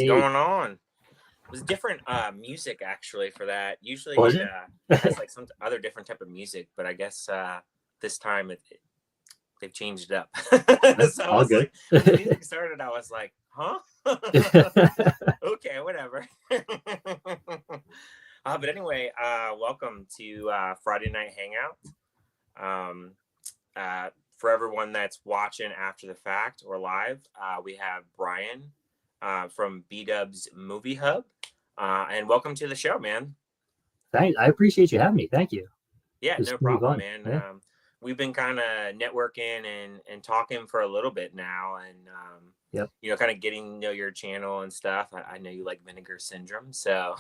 What's going on? It was different music actually for that. Usually Was it it? has like some other different type of music, but I guess this time they've changed it up. That's So I all was good. like, when the music started, I was like, huh? Okay, whatever. But anyway, welcome to Friday Night Hangout. Um, for everyone that's watching after the fact or live, we have Brian from bdubbbs Movie Hub. And welcome to the show, man. Thanks. I appreciate you having me. Thank you. Yeah, This is no gonna be problem, fun. man. Yeah. We've been kind of networking and talking for a little bit now, and Yep. kind of getting to know your channel and stuff. I know you like Vinegar Syndrome, so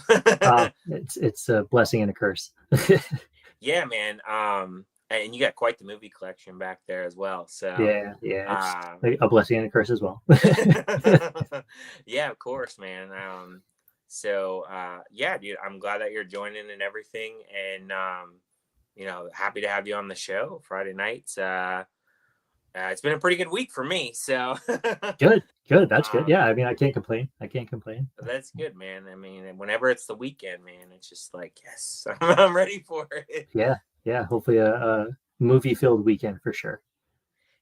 It's a blessing and a curse. yeah, man. And you got quite the movie collection back there as well. So Yeah. It's like a blessing and a curse as well. yeah, of course, man. So yeah, dude, I'm glad that you're joining and everything, and happy to have you on the show Friday nights. It's been a pretty good week for me, so Good. That's good. Yeah, I mean, I can't complain. That's good, man. I mean, whenever it's the weekend, man, it's just like, yes, I'm ready for it. Yeah. Hopefully a movie-filled weekend for sure.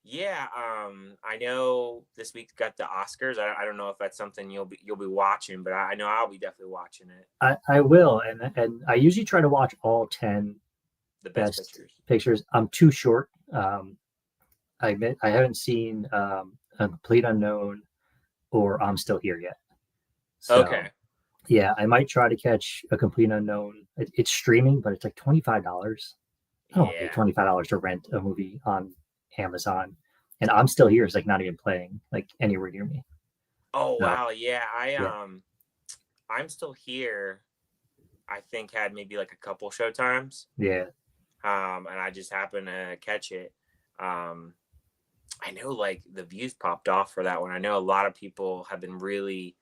Yeah, I know this week's got the Oscars. I don't know if that's something you'll be watching, but I know I'll be definitely watching it. I will, and I usually try to watch all 10 The best pictures. I'm too short. I admit I haven't seen A Complete Unknown or I'm Still Here yet. So, okay. Yeah, I might try to catch A Complete Unknown. It's streaming, but it's like $25. I don't want to pay $25 to rent a movie on Amazon. And I'm Still Here is like not even playing like anywhere near me. Oh wow, yeah. I'm Still Here, I think had maybe like a couple showtimes. Yeah. And I just happened to catch it. I know like the views popped off for that one. I know a lot of people have been really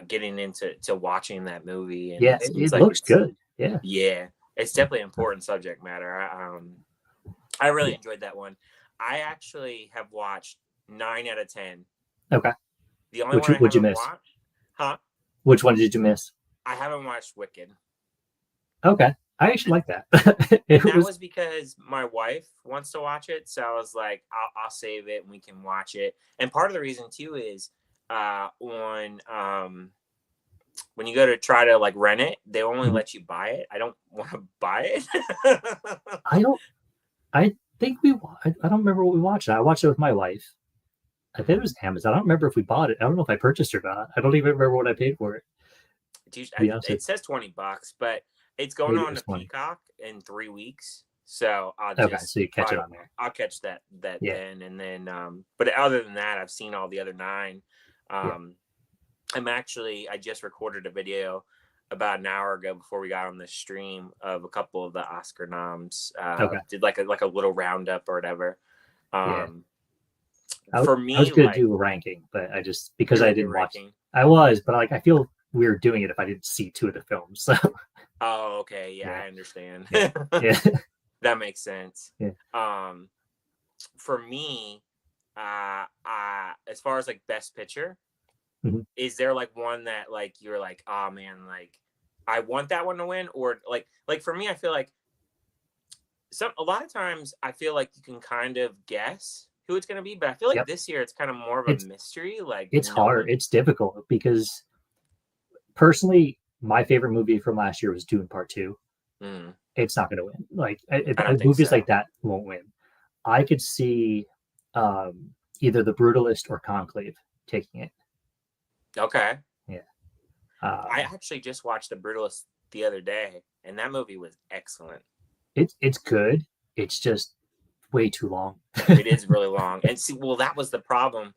getting into watching that movie, and yeah, it like looks good. Yeah, it's definitely important subject matter. I really enjoyed that one. I actually have watched 9 out of 10. Okay. The only one I haven't watched, Which one did you miss? I haven't watched Wicked. Okay, I actually like that. That was because my wife wants to watch it, so I was like, I'll save it and we can watch it. And part of the reason too is when you go to try to like rent it, they only let you buy it. I don't want to buy it. I don't remember what we watched. I watched it with my wife. I think it was Amazon. I don't remember if we bought it. I don't know if I purchased it or not. I don't even remember what I paid for it. It says $20, but it's going on to Peacock in 3 weeks. So so you catch it on there. I'll catch that then, and then. But other than that, I've seen all the other 9. I just recorded a video about an hour ago before we got on the stream of a couple of the Oscar noms. Did like a little roundup or whatever. For me, I was gonna do a ranking, but I just because I didn't watch. I was, but I feel weird doing it if I didn't see 2 of the films. So. Oh, okay. Yeah, I understand. Yeah. That makes sense. Yeah. For me, as far as like best picture, is there like one that like you're like, oh man, like I want that one to win, or like for me, I feel like a lot of times I feel like you can kind of guess who it's going to be, but I feel like this year it's kind of more of a mystery. Like it's hard. It's difficult because personally, my favorite movie from last year was Dune Part 2. It's not going to win. Like movies like that won't win. I could see either The Brutalist or Conclave taking it. Okay. Yeah. I actually just watched The Brutalist the other day, and that movie was excellent. It's good. It's just way too long. It is really long. And see, well, that was the problem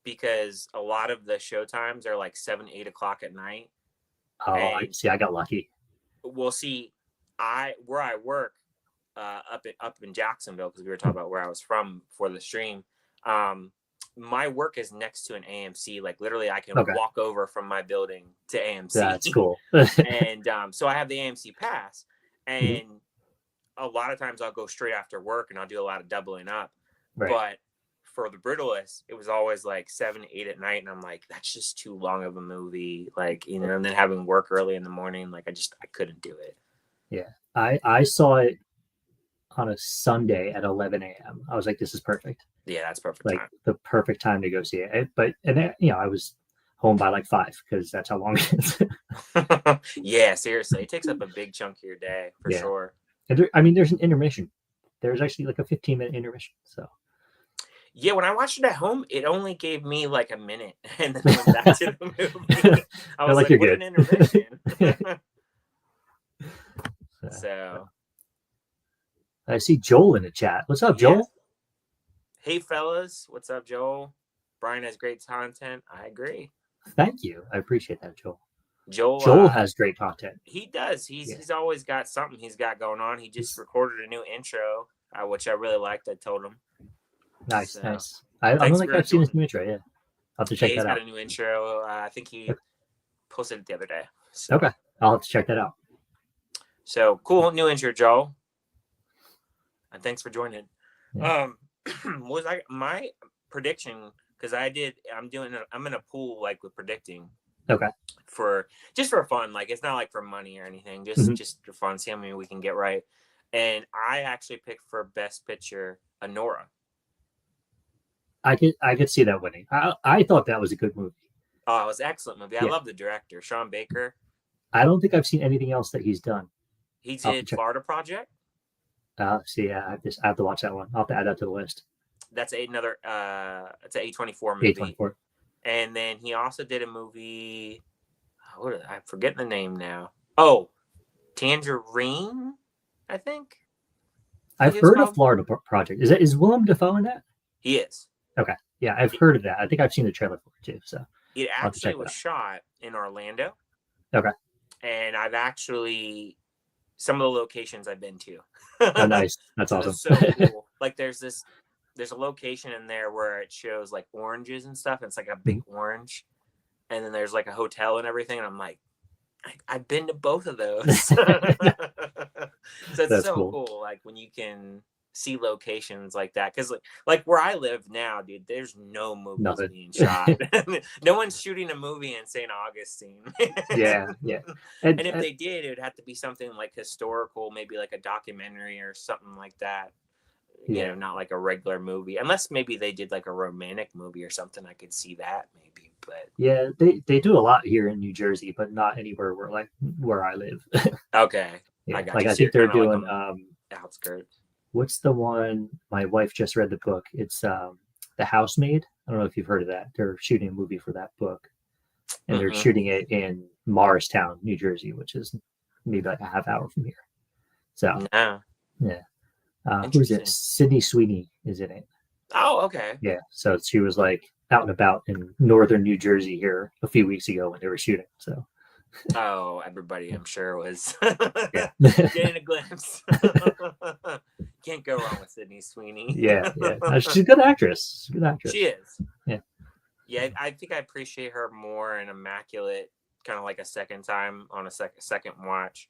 because a lot of the show times are like 7, 8 o'clock at night. Oh, I got lucky. Well, see, where I work up in Jacksonville, because we were talking about where I was from for the stream. My work is next to an AMC. Like literally, I can walk over from my building to AMC. That's cool. And so I have the AMC pass, and a lot of times I'll go straight after work and I'll do a lot of doubling up. Right. But for the Brutalist, it was always like 7, 8 at night, and I'm like, that's just too long of a movie. Like, you know, and then having work early in the morning, like I couldn't do it. Yeah, I saw it on a Sunday at 11 a.m. I was like, this is perfect. Yeah, that's perfect like time. The perfect time to go see it. But then, you know, I was home by like 5 because that's how long it is. Yeah, seriously, it takes up a big chunk of your day for sure. And there, I mean, there's an intermission. There's actually like a 15-minute intermission. So yeah, when I watched it at home, it only gave me like a minute, and then I went back to the movie. I was like, what good. An intermission. So I see Joel in the chat. What's up, Joel? Hey, fellas. What's up, Joel? Brian has great content. I agree. Thank you. I appreciate that, Joel. Joel has great content. He does. He's always got something he's got going on. He just recorded a new intro, which I really liked. I told him. Nice. I don't think I've seen his new intro. Yeah, I'll have to check that out. He's got a new intro. I think he posted it the other day. So. Okay, I'll have to check that out. So cool new intro, Joel. And thanks for joining. Yeah. Was my prediction, because I'm in a pool like with predicting. Okay. For fun, like it's not like for money or anything, just for fun, see how many we can get right. And I actually picked for Best Picture Anora. I could see that winning. I thought that was a good movie. Oh, it was an excellent movie. I love the director, Sean Baker. I don't think I've seen anything else that he's done. He did Florida Project. See, I have to watch that one. I'll have to add that to the list. That's another. It's an A24 movie. A24. And then he also did a movie. I'm forgetting the name now. Oh, Tangerine, I think. I've heard of Florida Project. Is Willem Dafoe in that? He is. Okay. Yeah, I've heard of that. I think I've seen the trailer for it too. So it actually was shot in Orlando. Okay. And I've actually some of the locations I've been to. Oh, nice. That's awesome. So cool. Like there's a location in there where it shows like oranges and stuff. And it's like a big orange. And then there's like a hotel and everything. And I'm like, I've been to both of those. So it's That's so cool. Like when you can see locations like that. Because like where I live now, dude, there's no movies being shot. No one's shooting a movie in St. Augustine. Yeah. And if they did, it would have to be something like historical, maybe like a documentary or something like that. You know, not like a regular movie. Unless maybe they did like a romantic movie or something. I could see that maybe. But yeah, they do a lot here in New Jersey, but not anywhere where I live. Okay. Yeah. I think they're doing like outskirts. What's the one? My wife just read the book. It's The Housemaid. I don't know if you've heard of that. They're shooting a movie for that book, and they're shooting it in Morristown, New Jersey, which is maybe like a half hour from here. So yeah. Who's it? Sydney Sweeney is in it. Oh, okay. Yeah. So she was like out and about in northern New Jersey here a few weeks ago when they were shooting. So. Oh, everybody, I'm sure was getting a glimpse. Can't go wrong with Sydney Sweeney. Yeah. She's a good actress. She is. Yeah. I think I appreciate her more in Immaculate, kind of like a second time on a second watch.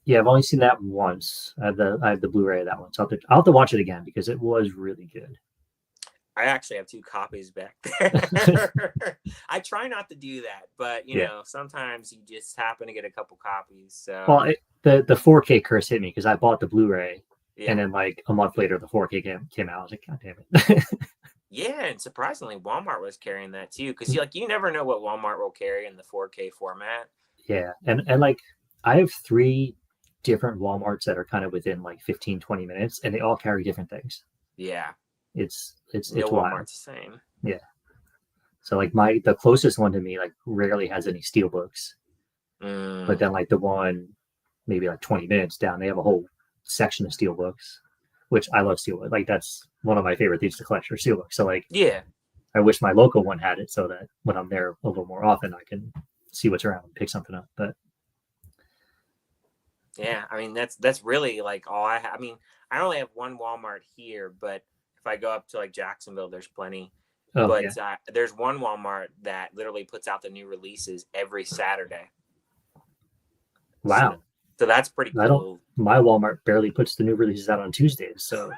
Yeah, I've only seen that once. I have the Blu-ray of that one, so I'll have to watch it again because it was really good. I actually have 2 copies back there. I try not to do that, but you know, sometimes you just happen to get a couple copies. So well, the 4K curse hit me because I bought the Blu-ray, and then like a month later the 4K came out. I was like, God damn it. Yeah, and surprisingly, Walmart was carrying that too, because you never know what Walmart will carry in the 4K format. Yeah, and like I have 3 different Walmarts that are kind of within like 15-20 minutes, and they all carry different things. Yeah. It's no wild. Walmart's the same. Yeah. So like the closest one to me like rarely has any steelbooks. But then like the one maybe like 20 minutes down, they have a whole section of steelbooks, which I love steelbook. Like that's one of my favorite things to collect are steelbooks. So like I wish my local one had it so that when I'm there a little more often I can see what's around and pick something up. But yeah, I mean that's really like all I have. I mean, I only have one Walmart here, but if I go up to like Jacksonville, there's plenty. There's one Walmart that literally puts out the new releases every Saturday. Wow. So that's pretty cool. My Walmart barely puts the new releases out on Tuesdays, so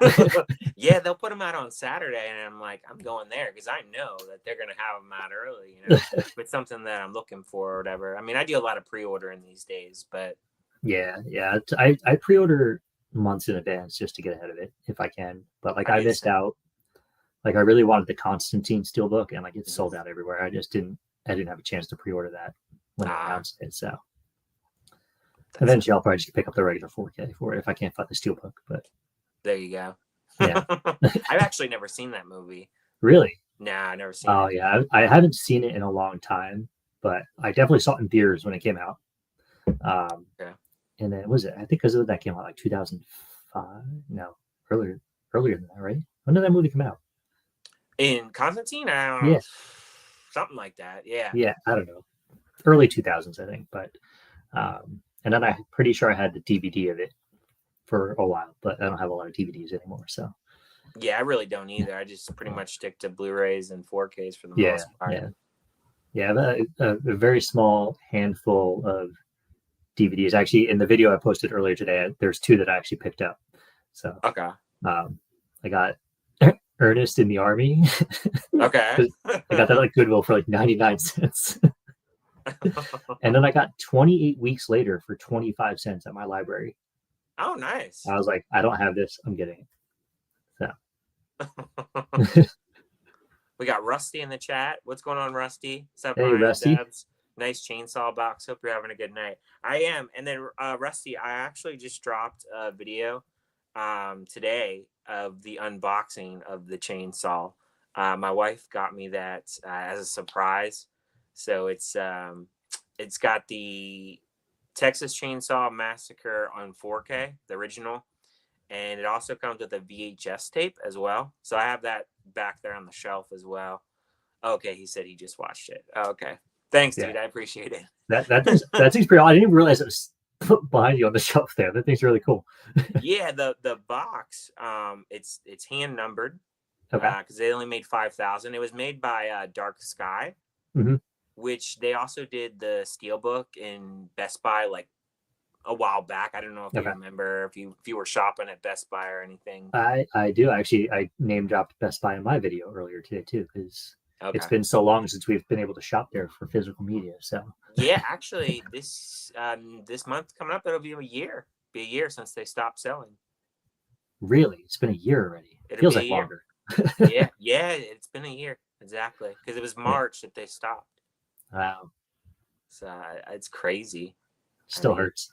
yeah, they'll put them out on Saturday, and I'm like, I'm going there because I know that they're gonna have them out early. You know, if it's something that I'm looking for or whatever. I mean, I do a lot of pre-ordering these days, but yeah, I pre-order months in advance just to get ahead of it if I can. But like I missed out. Like I really wanted the Constantine Steelbook, and like it's sold out everywhere. I didn't have a chance to pre-order that when they announced it. So eventually, I'll probably just pick up the regular 4K for it if I can't find the Steelbook. But there you go. Yeah, I've actually never seen that movie. Really? Nah, I never seen it. Oh yeah, I haven't seen it in a long time, but I definitely saw it in theaters when it came out. Yeah. And then was it? I think because that came out like 2005. No, earlier than that, right? When did that movie come out? In Constantine? I don't know. Yeah. Something like that. Yeah. Yeah, I don't know. Early 2000s, I think. But and then I'm pretty sure I had the DVD of it for a while, but I don't have a lot of DVDs anymore. So yeah, I really don't either. I just pretty much stick to Blu-rays and 4Ks for the most part. Yeah, a very small handful of DVDs. Actually, in the video I posted earlier today, there's 2 that I actually picked up. So okay, I got Ernest in the Army. Okay, I got that at Goodwill for like 99 cents. And then I got 28 Weeks Later for 25 cents at my library. Oh, nice. I was like, I don't have this. I'm getting it. So. We got Rusty in the chat. What's going on, Rusty? What's up, hey, Rusty? Nice chainsaw box. Hope you're having a good night. I am. And then Rusty, I actually just dropped a video today of the unboxing of the chainsaw. My wife got me that as a surprise. So it's got the Texas Chainsaw Massacre on 4K, the original, and it also comes with a VHS tape as well. So I have that back there on the shelf as well. Okay, he said he just watched it. Okay, thanks, dude. I appreciate it. That thing's pretty. I didn't even realize it was put behind you on the shelf there. That thing's really cool. Yeah, the box, it's hand numbered. Okay. Because they only made 5,000. It was made by Dark Sky. Mm-hmm. Which they also did the Steelbook in Best Buy like a while back. I don't know if you remember if you were shopping at Best Buy or anything. I do actually. I name dropped Best Buy in my video earlier today too because it's been so long since we've been able to shop there for physical media. So yeah, actually this month coming up, it'll be a year since they stopped selling. Really, it's been a year already. It feels like longer. yeah, it's been a year exactly because it was March that they stopped. Wow. So it's crazy. Still hurts.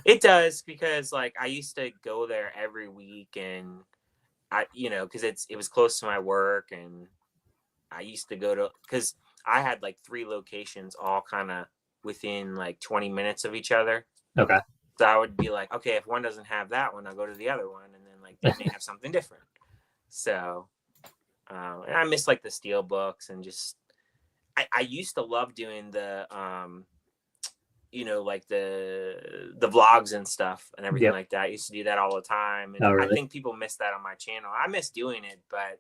It does because like I used to go there every week and because it was close to my work and I used to go to because I had like 3 locations all kind of within like 20 minutes of each other. Okay. So I would be like, okay, if one doesn't have that one, I'll go to the other one and then like they may have something different. So and I miss like the steel books and just I used to love doing the like the vlogs and stuff and everything like that. I used to do that all the time. And really? I think people miss that on my channel. I miss doing it, but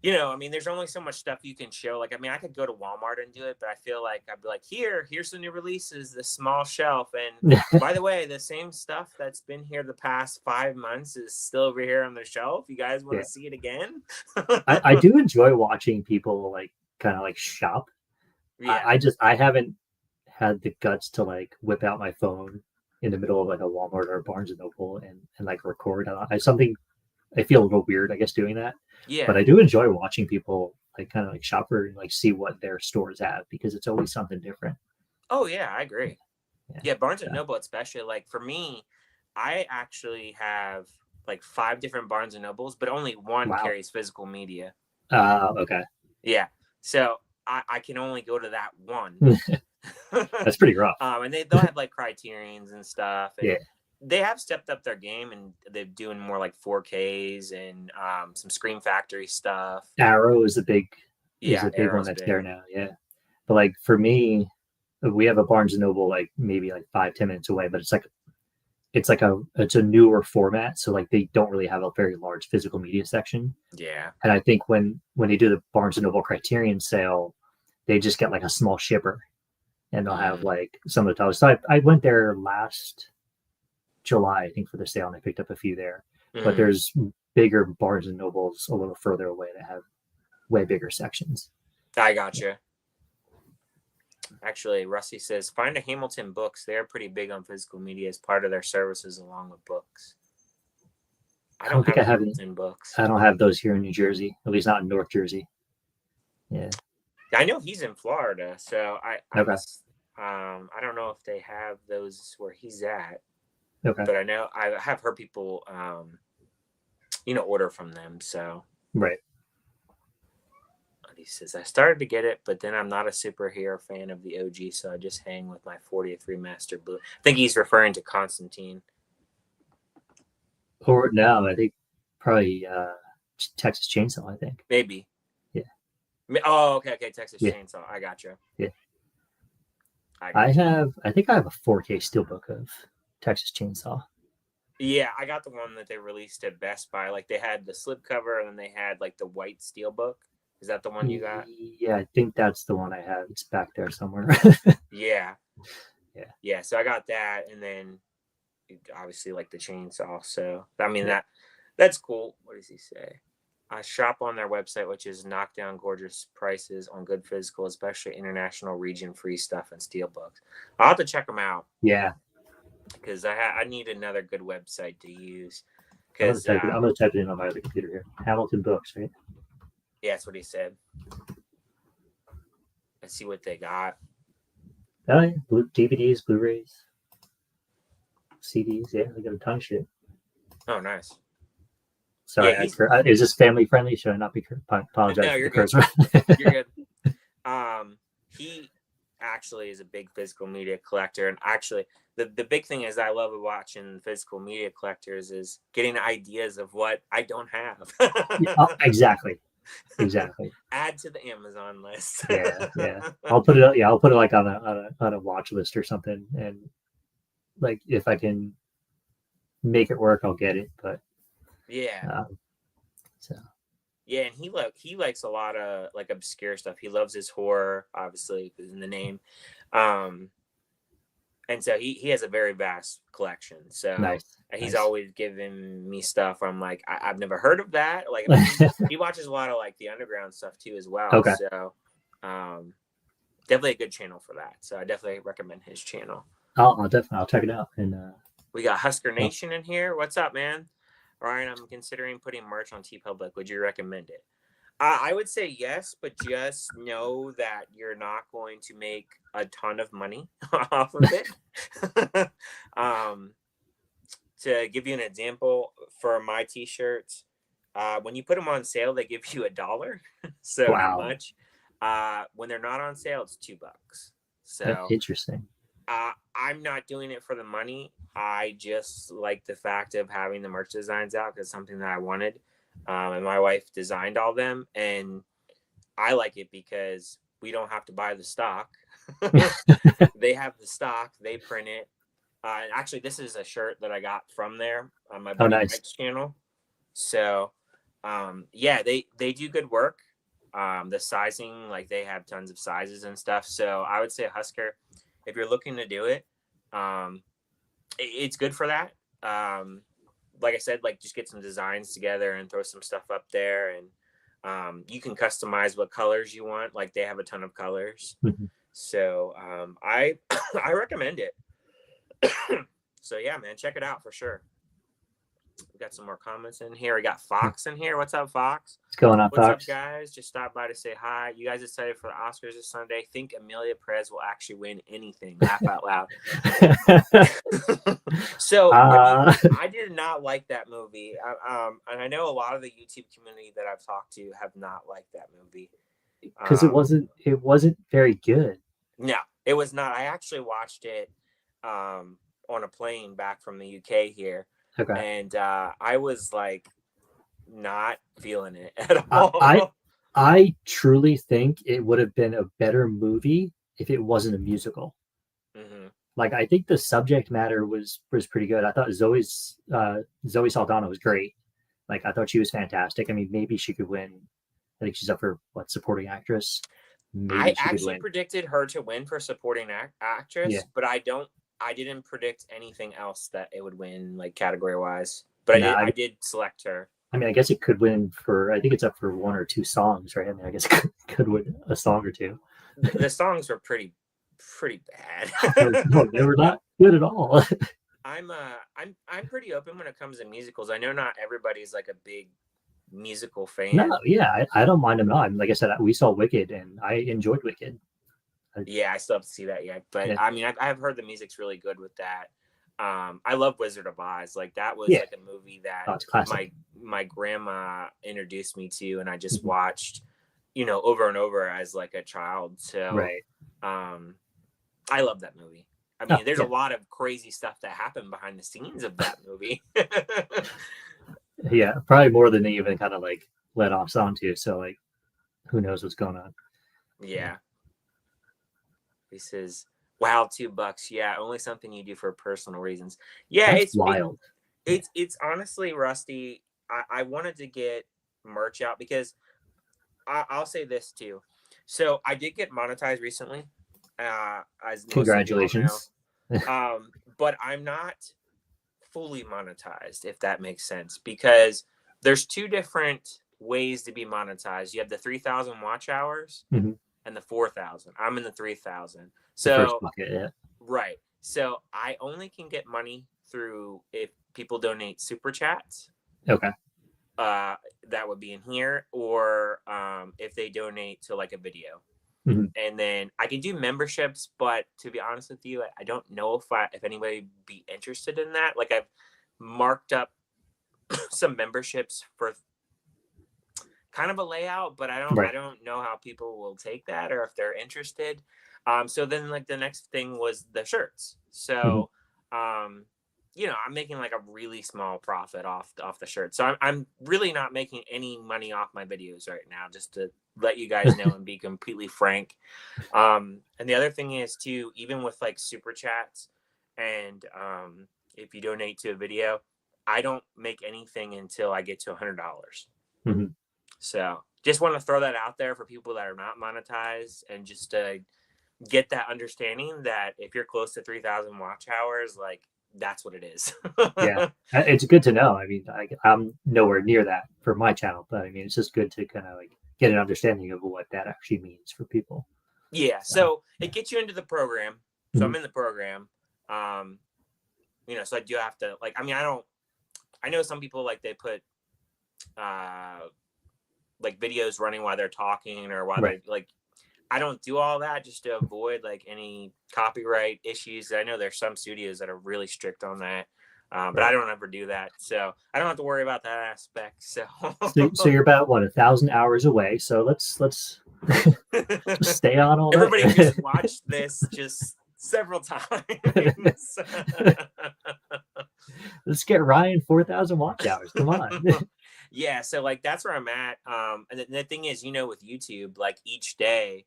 I mean, there's only so much stuff you can show. Like, I mean, I could go to Walmart and do it, but I feel like I'd be like, here's the new releases, this small shelf. And by the way, the same stuff that's been here the past 5 months is still over here on the shelf. You guys want to see it again? I do enjoy watching people like kind of like shop. Yeah. I haven't had the guts to like whip out my phone in the middle of like a Walmart or a Barnes and Noble and like record. I feel a little weird, I guess, doing that. Yeah. But I do enjoy watching people like kind of like shop and like see what their stores have because it's always something different. Oh yeah, I agree. Yeah, Barnes and Noble especially. Like for me, I actually have like 5 different Barnes and Nobles, but only one carries physical media. Okay. Yeah. So I can only go to that one. That's pretty rough. And they'll have like Criterions and stuff. And they have stepped up their game and they're doing more like 4Ks and some Scream Factory stuff. Arrow is a big one that's there now. Yeah. But like for me, we have a Barnes and Noble like maybe like 5-10 minutes away, but it's a newer format. So like they don't really have a very large physical media section. Yeah. And I think when they do the Barnes and Noble Criterion sale, they just get like a small shipper. and they'll have like some of the titles. So I went there last July, I think, for the sale, and I picked up a few there. But there's bigger Barnes and Nobles a little further away that have way bigger sections. I gotcha. Actually, Rusty says, find a Hamilton Books. They're pretty big on physical media as part of their services along with books. I don't think I have Hamilton Books. I don't have those here in New Jersey, at least not in North Jersey. Yeah. I know he's in Florida, so I don't know if they have those where he's at. Okay. But I know I have heard people, order from them. So. Right. He says, I started to get it, but then I'm not a superhero fan of the OG, so I just hang with my 40th Remaster Blue. I think he's referring to Constantine. Or no, I think probably Texas Chainsaw, I think. Maybe. Yeah. Oh, okay, Texas Chainsaw. I gotcha. Yeah. I think I have a 4K steelbook of Texas Chainsaw. Yeah, I got the one that they released at Best Buy. Like, they had the slipcover, and then they had, like, the white steelbook. Is that the one you got? Yeah, I think that's the one I have. It's back there somewhere. Yeah. Yeah. So I got that, and then obviously like the chainsaw. So I mean that's cool. What does he say? I shop on their website, which is knockdown gorgeous prices on good physical, especially international region free stuff and steelbooks. I'll have to check them out. Yeah. Because I need another good website to use. I'm gonna type it in on my other computer here. Hamilton Books, right? Yeah, that's what he said. Let's see what they got. Oh, yeah. DVDs, Blu-rays, CDs. Yeah, they got a ton of shit. Oh, nice. Sorry, is this family friendly? Should I not be apologize? No, you're good. You're good. He actually is a big physical media collector, and actually, the big thing is I love watching physical media collectors is getting ideas of what I don't have. Exactly. Add to the Amazon list. yeah. I'll put it. Yeah, I'll put it like on a watch list or something, and like if I can make it work, I'll get it. But yeah. Yeah, and he likes a lot of like obscure stuff. He loves his horror, obviously, in the name. And so he has a very vast collection. So nice. He's always giving me stuff. I'm like, I've never heard of that. Like he watches a lot of like the underground stuff too as well. Okay. So definitely a good channel for that. So I definitely recommend his channel. I'll check it out. And we got Husker Nation in here. What's up, man? Ryan, I'm considering putting merch on TeePublic. Would you recommend it? I would say yes, but just know that you're not going to make a ton of money off of it. To give you an example, for my t-shirts, when you put them on sale, they give you $1. So wow. Not much. When they're not on sale, it's $2. So that's interesting. I'm not doing it for the money. I just like the fact of having the merch designs out because it's something that I wanted. And my wife designed all them, and I like it because we don't have to buy the stock. They have the stock, they print it. Actually, this is a shirt that I got from there on my buddy Mike's channel. So, they do good work. The sizing, like they have tons of sizes and stuff. So I would say Husker, if you're looking to do it, it's good for that. Like I said, like just get some designs together and throw some stuff up there, and you can customize what colors you want. Like they have a ton of colors. Mm-hmm. So I recommend it. So yeah, man, check it out for sure. We got some more comments in here. We got Fox in here. What's up, Fox? What's going on, Fox? What's up, guys? Just stop by to say hi. You guys excited for the Oscars this Sunday? Think Amelia Perez will actually win anything? Laugh out loud. So I did not like that movie. And I know a lot of the YouTube community that I've talked to have not liked that movie. Because it wasn't very good. No, it was not. I actually watched it on a plane back from the UK here. Okay. And I was like not feeling it at all. I truly think it would have been a better movie if it wasn't a musical. Mm-hmm. Like I think the subject matter was pretty good. I thought Zoe Saldana was great. Like I thought she was fantastic. I mean, maybe she could win. I think she's up for supporting actress. maybe I she could actually win. predicted her to win for supporting actress, but I didn't predict anything else that it would win, like category wise. But I did select her. I mean, I guess it could win for. I think it's up for 1 or 2 songs, right? I mean, I guess it could win a song or two. The songs were pretty bad. No, they were not good at all. I'm pretty open when it comes to musicals. I know not everybody's like a big musical fan. No, yeah, I don't mind them at all. Like I said, we saw Wicked, and I enjoyed Wicked. Yeah, I still have to see that yet, but I mean, I've heard the music's really good with that. I love Wizard of Oz. Like that was like a movie that my grandma introduced me to, and I just watched, over and over as like a child. So, I love that movie. I mean, there's a lot of crazy stuff that happened behind the scenes of that movie. Yeah, probably more than they even kind of like let off onto. So like, who knows what's going on? Yeah. He says, "Wow, $2. Yeah, only something you do for personal reasons." Yeah, it's wild. It's honestly, Rusty. I wanted to get merch out because I'll say this too. So I did get monetized recently. As congratulations. But I'm not fully monetized, if that makes sense, because there's 2 different ways to be monetized. You have the 3,000 watch hours and the 4,000. I'm in the 3,000. So the first bucket, right. So I only can get money through if people donate super chats. Okay. That would be in here, or if they donate to like a video. And then I can do memberships, but to be honest with you, I don't know if anybody would be interested in that. Like I've marked up some memberships for kind of a layout, but I don't know how people will take that or if they're interested. So then like the next thing was the shirts. So I'm making like a really small profit off the shirt. So I'm really not making any money off my videos right now, just to let you guys know and be completely frank. And the other thing is too, even with like super chats and if you donate to a video, I don't make anything until I get to $100. So just want to throw that out there for people that are not monetized, and just to get that understanding that if you're close to 3,000 watch hours, like that's what it is. Yeah, it's good to know. I mean, I'm nowhere near that for my channel, but I mean, it's just good to kind of like get an understanding of what that actually means for people. Yeah, so it gets you into the program. So I'm in the program. So I do have to, like, I mean, I know some people like they put like videos running while they're talking or while they're like, I don't do all that just to avoid like any copyright issues. I know there's some studios that are really strict on that. But I don't ever do that, so I don't have to worry about that aspect. So you're about 1,000 hours away. So let's stay on all everybody just watch this just several times. Let's get Ryan 4,000 watch hours. Come on. Yeah, so like that's where I'm at. And the thing is, with YouTube, like each day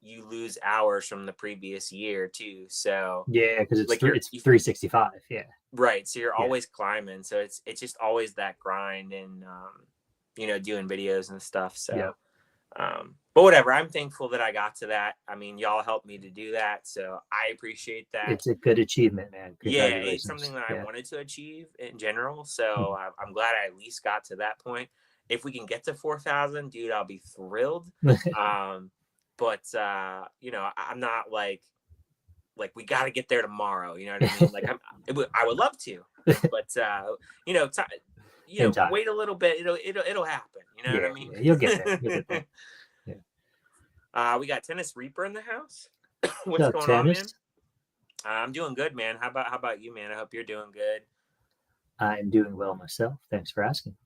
you lose hours from the previous year too. So yeah, because it's like it's 365. Yeah. Right. So you're always climbing. So it's just always that grind and doing videos and stuff. So but whatever. I'm thankful that I got to that. I mean, y'all helped me to do that. So I appreciate that. It's a good achievement, man. Yeah, it's something that I wanted to achieve in general. So I'm glad I at least got to that point. If we can get to 4,000, dude, I'll be thrilled. But I'm not like we got to get there tomorrow. You know what I mean? Like I would love to, but wait a little bit. It'll happen. You know what I mean? Yeah, you'll get there. Yeah. We got Tennis Reaper in the house. What's going on, man? I'm doing good, man. How about you, man? I hope you're doing good. I'm doing well myself. Thanks for asking.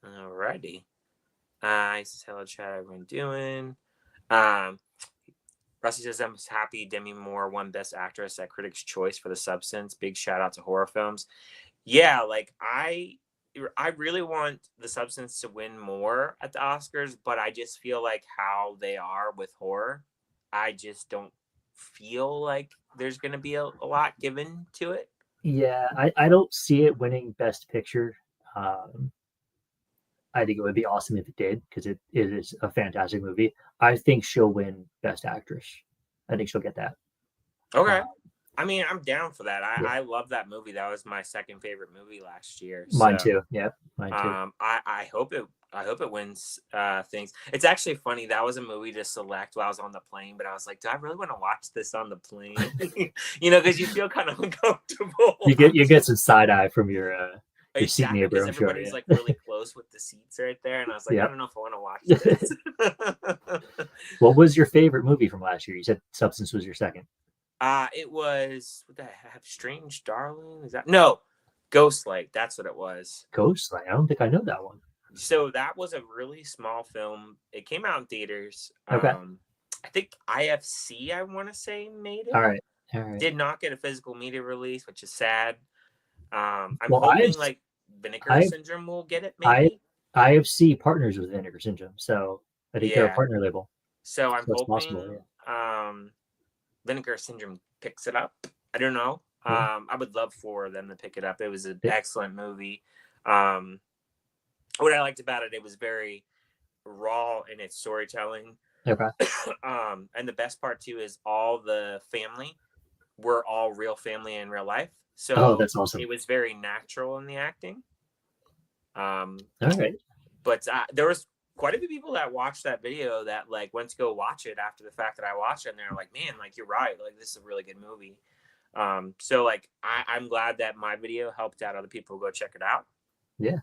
Alrighty. I hello chat. Everyone doing? Rusty says, I'm happy Demi Moore won Best Actress at Critics' Choice for The Substance. Big shout out to horror films. Yeah, like I really want The Substance to win more at the Oscars, but I just feel like how they are with horror, I just don't feel like there's going to be a lot given to it. Yeah, I don't see it winning Best Picture. I think it would be awesome if it did, because it is a fantastic movie. I think she'll win Best Actress. I think she'll get that. Okay. I mean, I'm down for that. I love that movie. That was my second favorite movie last year. Mine too. Yeah, mine too. I hope it wins things. It's actually funny. That was a movie to select while I was on the plane, but I was like, do I really want to watch this on the plane? Because you feel kind of uncomfortable. You get some side eye from your seat neighbor. Because everybody's like really close with the seats right there, and I was like, I don't know if I want to watch this. What was your favorite movie from last year? You said Substance was your second. It was what the heck? Strange Darling? Is that no? Ghostlight. That's what it was. Ghostlight. I don't think I know that one. So that was a really small film. It came out in theaters. Okay. I think IFC, I want to say, made it. All right. Did not get a physical media release, which is sad. I'm hoping like Vinegar Syndrome will get it. Maybe IFC partners with Vinegar Syndrome, so I think they're a partner label. So I'm hoping possible, Vinegar Syndrome picks it up. I don't know. I would love for them to pick it up. It was an excellent movie. What I liked about it, it was very raw in its storytelling. Okay. And the best part too is all the family were all real family in real life. So that's awesome. It was very natural in the acting. All right. But there was quite a few people that watched that video that like went to go watch it after the fact that I watched it, and they're like, man, like you're right, like this is a really good movie. So like I'm glad that my video helped out other people go check it out. Yeah.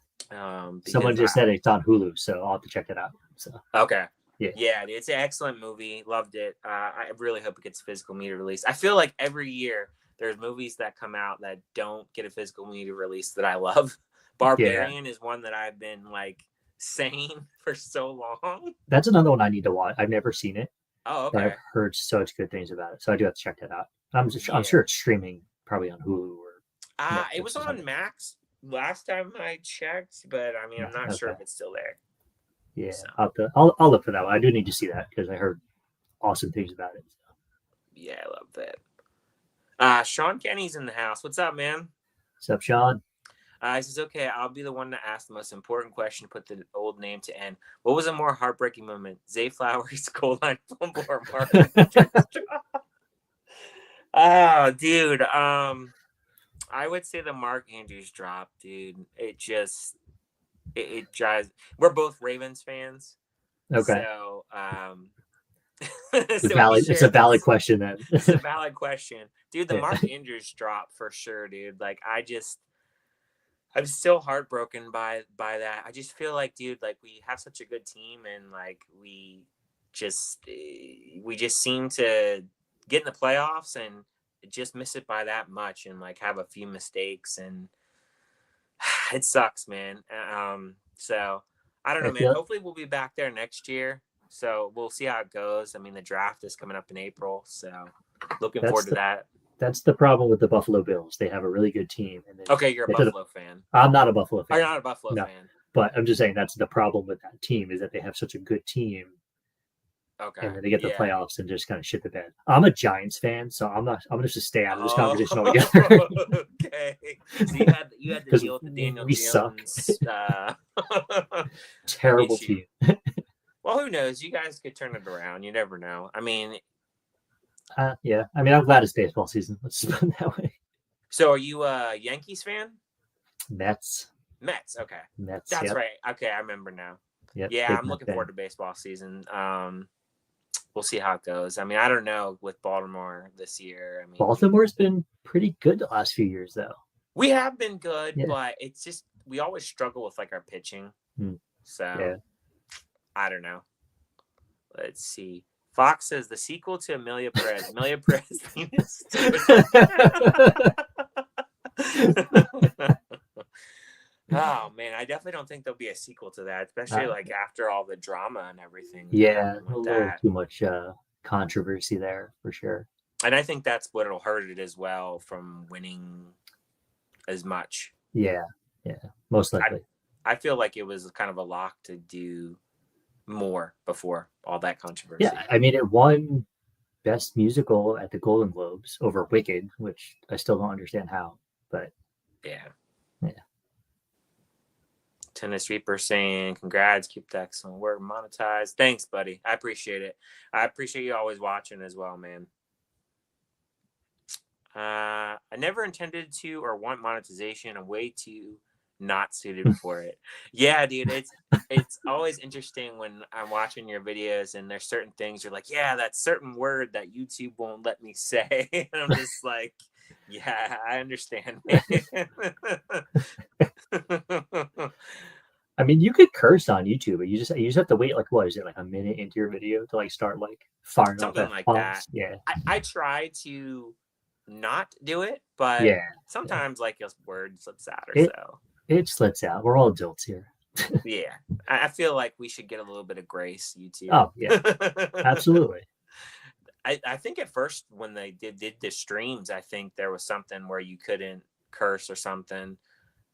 Someone just said it's on Hulu, so I'll have to check it out. So okay. Yeah, it's an excellent movie. Loved it. I really hope it gets a physical media release. I feel like every year there's movies that come out that don't get a physical media release that I love. Barbarian is one that I've been like saying for so long. That's another one I need to watch. I've never seen it. Oh, okay. But I've heard such good things about it, so I do have to check that out. I'm sure it's streaming probably on Hulu or. It was on Max last time I checked, but I mean I'm not sure if it's still there. Yeah, so. I'll look for that one. I do need to see that because I heard awesome things about it. So. Yeah, I love that. Sean Kenny's in the house. What's up, man? What's up, Sean? He says, okay, I'll be the one to ask the most important question, put the old name to end. What was a more heartbreaking moment? Zay Flowers, Goal Line Fumble, or Mark? Oh, dude. I would say the Mark Andrews drop, dude. It just it drives. We're both Ravens fans. Okay. So it's a valid question then. It's a valid question. Dude, the Mark Andrews drop for sure, dude. Like I'm still heartbroken by that. I just feel like, dude, like we have such a good team, and like we just seem to get in the playoffs and just miss it by that much, and like have a few mistakes, and it sucks, man. So I don't know, man. Hopefully we'll be back there next year. So we'll see how it goes. I mean, the draft is coming up in April, so looking forward to that. That's the problem with the Buffalo Bills. They have a really good team. And okay, you're a Buffalo fan. I'm not a Buffalo fan. Oh, you're not a Buffalo fan. But I'm just saying that's the problem with that team is that they have such a good team. Okay. And then they get the playoffs and just kind of shit the bed. I'm a Giants fan, so I'm gonna just stay out of this conversation altogether. Okay. So you had to deal with the Daniel Jones. Terrible team. Well, who knows? You guys could turn it around. You never know. I mean, yeah. I mean, I'm glad it's baseball season. Let's just put it that way. So, are you a Yankees fan? Mets. Okay. Mets. That's right. Okay, I remember now. Yep, yeah, I'm looking forward to baseball season. We'll see how it goes. I mean, I don't know with Baltimore this year. I mean, Baltimore's been pretty good the last few years, though. We have been good, but it's just we always struggle with like our pitching. So, I don't know. Let's see. Fox says the sequel to Amelia Perez. Amelia Perez. Oh man, I definitely don't think there'll be a sequel to that, especially like after all the drama and everything. Yeah, a little too much controversy there for sure. And I think that's what'll hurt it as well from winning as much. Yeah, most likely. I feel like it was kind of a lock to do more before all that controversy. Yeah, I mean, it won Best Musical at the Golden Globes over Wicked, which I still don't understand how, but yeah. Tennis Reaper saying, congrats, keep the excellent work monetized. Thanks, buddy. I appreciate it. I appreciate you always watching as well, man. I never intended to or want monetization. I'm way too not suited for it. Yeah, dude, it's always interesting when I'm watching your videos and there's certain things you're like, yeah, that certain word that YouTube won't let me say. And I'm just like, yeah, I understand. I mean, you could curse on YouTube, but you just have to wait like what is it, like a minute into your video to like start like firing off something like bombs? that. Yeah. I try to not do it, but yeah, sometimes like a word slips out or so. It slips out. We're all adults here. Yeah. I feel like we should get a little bit of grace, YouTube. Oh, yeah. Absolutely. I think at first when they did the streams, I think there was something where you couldn't curse or something.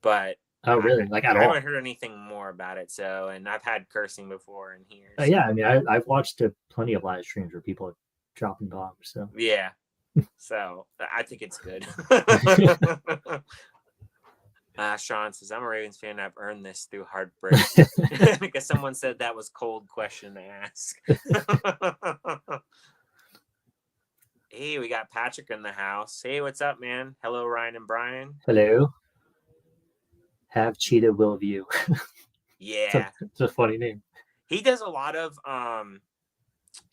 But oh, really? Like at all? I haven't heard anything more about it. So, and I've had cursing before in here. So. Yeah, I mean, I've watched plenty of live streams where people are dropping bombs. So yeah. So I think it's good. Sean says, I'm a Ravens fan. I've earned this through heartbreak. Because someone said that was cold question to ask. Hey, we got Patrick in the house. Hey, what's up, man? Hello, Ryan and Brian. Hello. Have Cheetah will view. Yeah. It's a funny name. He does a lot of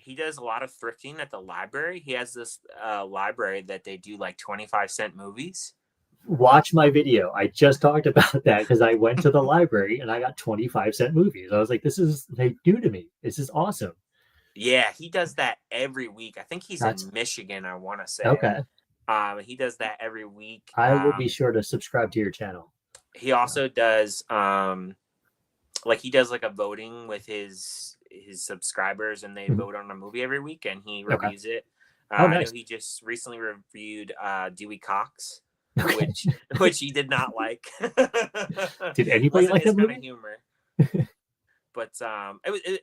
thrifting at the library. He has this library that they do like 25-cent movies. Watch my video. I just talked about that because I went to the library and I got 25-cent movies. I was like, this is like new to me. This is awesome. Yeah, he does that every week. I think he's in Michigan, I want to say. Okay. He does that every week. I will be sure to subscribe to your channel. He also does like he does like a voting with his subscribers, and they vote on a movie every week, and he reviews it. Nice. I know he just recently reviewed Dewey Cox, which he did not like. Did anybody like that movie? Kind of humor. But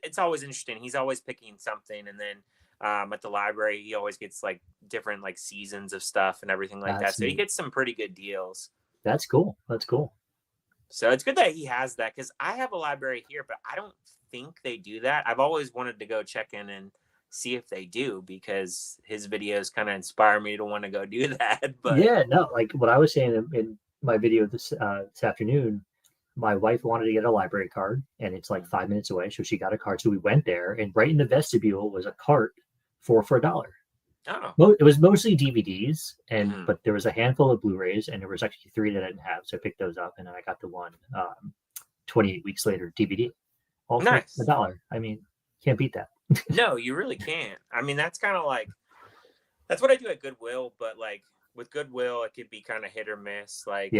it's always interesting. He's always picking something, and then at the library, he always gets like different like seasons of stuff and everything like that. So he gets some pretty good deals. That's cool. So it's good that he has that, because I have a library here, but I don't think they do that. I've always wanted to go check in and see if they do, because his videos kind of inspire me to want to go do that. But yeah, no, like what I was saying in my video this afternoon, my wife wanted to get a library card, and it's like 5 minutes away, so she got a card. So we went there, and right in the vestibule was a cart for $1. Oh. It was mostly DVDs, but there was a handful of Blu-rays, and there was actually 3 that I didn't have, so I picked those up, and then I got the one 28 weeks later DVD, all for $1. I mean, can't beat that. No, you really can't. I mean, that's kind of like, that's what I do at Goodwill, but like with Goodwill, it could be kind of hit or miss. Like,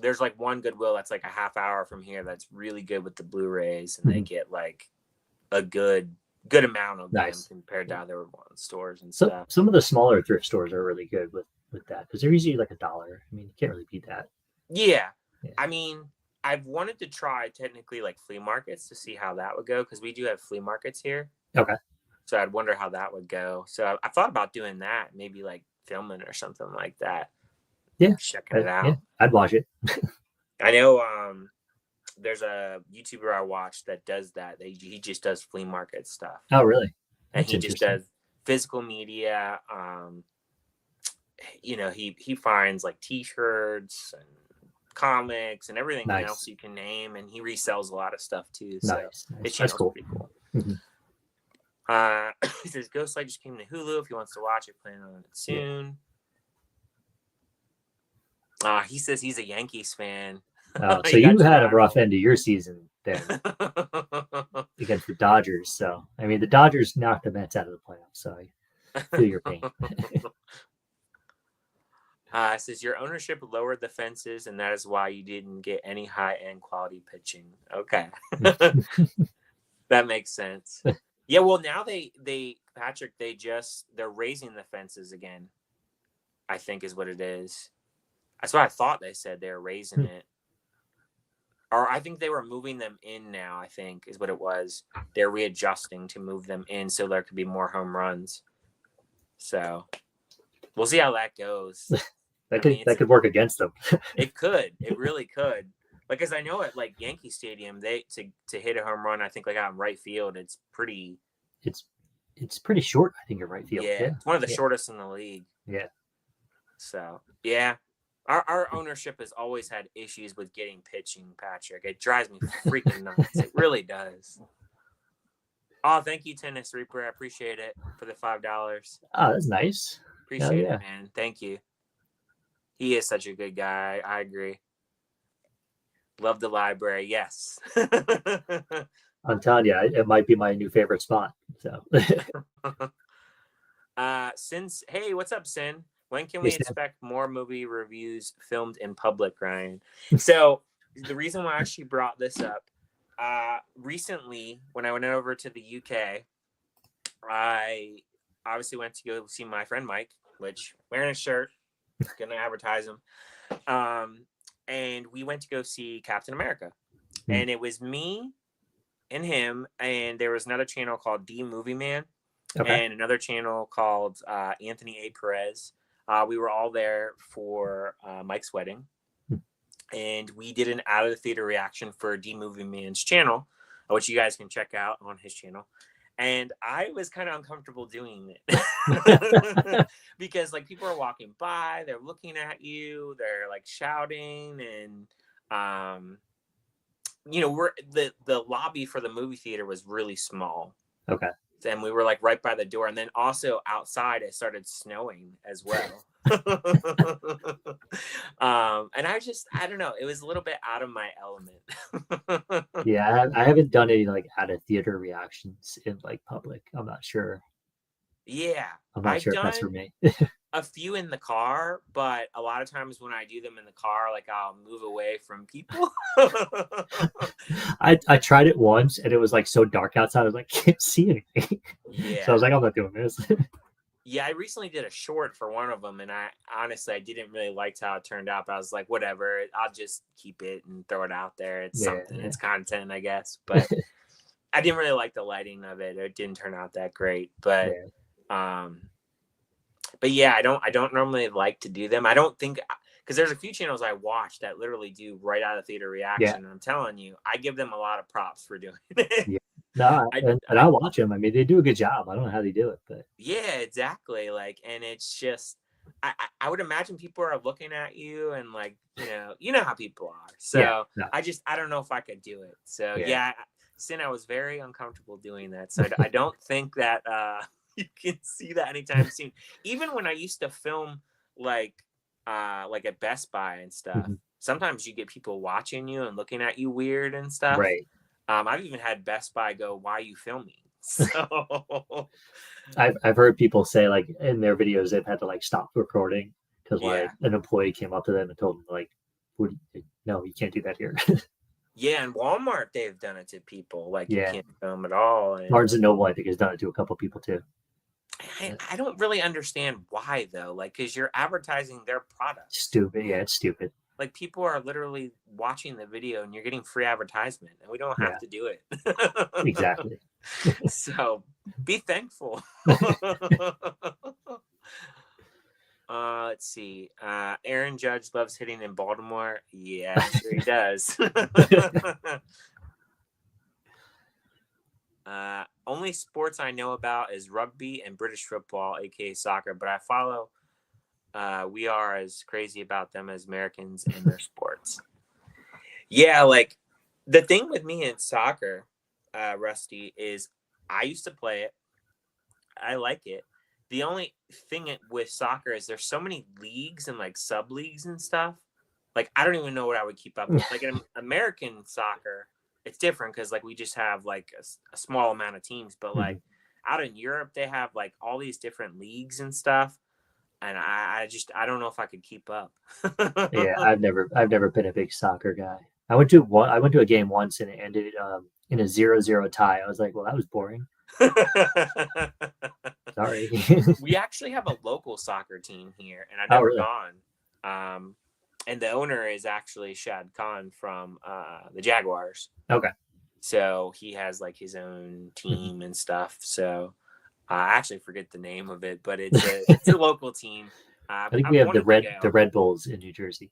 there's like one Goodwill that's like a half hour from here that's really good with the Blu-rays, and they get like a good amount of them compared to other stores and stuff. Some of the smaller thrift stores are really good with that, because they're usually like $1. I mean, you can't really beat that. Yeah. I mean, I've wanted to try technically like flea markets to see how that would go, because we do have flea markets here. Okay. So I'd wonder how that would go. So I thought about doing that, maybe like filming or something like that. Yeah. Checking it out. Yeah, I'd watch it. I know there's a YouTuber I watch that does that. He just does flea market stuff. Oh, really? And he just does physical media. He finds like T-shirts and comics and everything else you can name, and he resells a lot of stuff too. So his channel's pretty cool. He says Ghostlight just came to Hulu. If he wants to watch it, plan on it soon. He says he's a Yankees fan. So you had a rough end of your season then against the Dodgers. So I mean, the Dodgers knocked the Mets out of the playoffs. So I feel your pain. It says your ownership lowered the fences, and that is why you didn't get any high-end quality pitching. Okay. That makes sense. Yeah, well, now Patrick, they're raising the fences again, I think is what it is. That's what I thought they said. They were raising it. Or I think they were moving them in now, I think is what it was. They're readjusting to move them in so there could be more home runs. So we'll see how that goes. That could work against them. It could. It really could. Like, cause I know at like Yankee Stadium, they to hit a home run, I think like out in right field, it's pretty short, I think, in right field. Yeah, it's one of the shortest in the league. Yeah. So yeah. Our ownership has always had issues with getting pitching, Patrick. It drives me freaking nuts. It really does. Oh, thank you, Tennis Reaper. I appreciate it for the $5. Oh, that's nice. Appreciate it, man. Thank you. He is such a good guy. I agree. Love the library. Yes. I'm telling you, it might be my new favorite spot. So. Hey, what's up, Sin? When can we expect more movie reviews filmed in public, Ryan? So the reason why I actually brought this up, recently when I went over to the UK, I obviously went to go see my friend Mike, which wearing a shirt, gonna advertise him. And we went to go see Captain America. And it was me and him, and there was another channel called D Movie Man, and another channel called Anthony A. Perez. We were all there for Mike's wedding, and we did an out of the theater reaction for D Movie Man's channel, which you guys can check out on his channel. And I was kind of uncomfortable doing it because like people are walking by, they're looking at you, they're like shouting, and we're the lobby for the movie theater was really small. Okay. And we were like right by the door, and then also outside it started snowing as well. And I don't know, it was a little bit out of my element. Yeah, I haven't done any like out of theater reactions in like public. I'm not sure. Yeah, I've sure if that's for me. A few in the car, but a lot of times when I do them in the car, like I'll move away from people. I tried it once and it was like so dark outside. I was like, can't see anything. Yeah. So I was like, I'm not doing this. Yeah, I recently did a short for one of them, and I didn't really like how it turned out. But I was like, whatever, I'll just keep it and throw it out there. It's something, it's content, I guess. But I didn't really like the lighting of it. It didn't turn out that great. But yeah, I don't normally like to do them. I don't think, because there's a few channels I watch that literally do right out of theater reaction. Yeah. And I'm telling you, I give them a lot of props for doing it. Yeah. No, and I watch them. I mean, they do a good job. I don't know how they do it, but yeah, exactly. Like, and it's just, I would imagine people are looking at you and like, you know how people are. So I don't know if I could do it. So Sin, I was very uncomfortable doing that. So I don't think that you can see that anytime soon. Even when I used to film like at Best Buy and stuff, sometimes you get people watching you and looking at you weird and stuff. Right. I've even had Best Buy go, "Why are you filming?" So I've heard people say like in their videos they've had to like stop recording because like an employee came up to them and told them like, "No, you can't do that here." Yeah, and Walmart, they've done it to people. Like, you can't film at all. And Barnes & Noble, I think, has done it to a couple people, too. I don't really understand why, though. Like, because you're advertising their product. Stupid. Yeah, it's stupid. Like, people are literally watching the video, and you're getting free advertisement, and we don't have to do it. Exactly. So, be thankful. Let's see. Aaron Judge loves hitting in Baltimore. Yeah, sure he does. Only sports I know about is rugby and British football, aka soccer, but I follow. We are as crazy about them as Americans in their sports. Yeah, like the thing with me in soccer, Rusty, is I used to play it. I like it. The only thing with soccer is there's so many leagues and like sub leagues and stuff. Like, I don't even know what I would keep up with. Like in American soccer, it's different because like we just have like a small amount of teams. But like out in Europe, they have like all these different leagues and stuff. And I don't know if I could keep up. Yeah, I've never been a big soccer guy. I went to a game once and it ended in a 0-0 tie. I was like, well, that was boring. Sorry. We actually have a local soccer team here, and I've never gone. And the owner is actually Shad Khan from the Jaguars. Okay. So he has like his own team and stuff. So I actually forget the name of it, but it's a local team. I think we have the Red Bulls in New Jersey.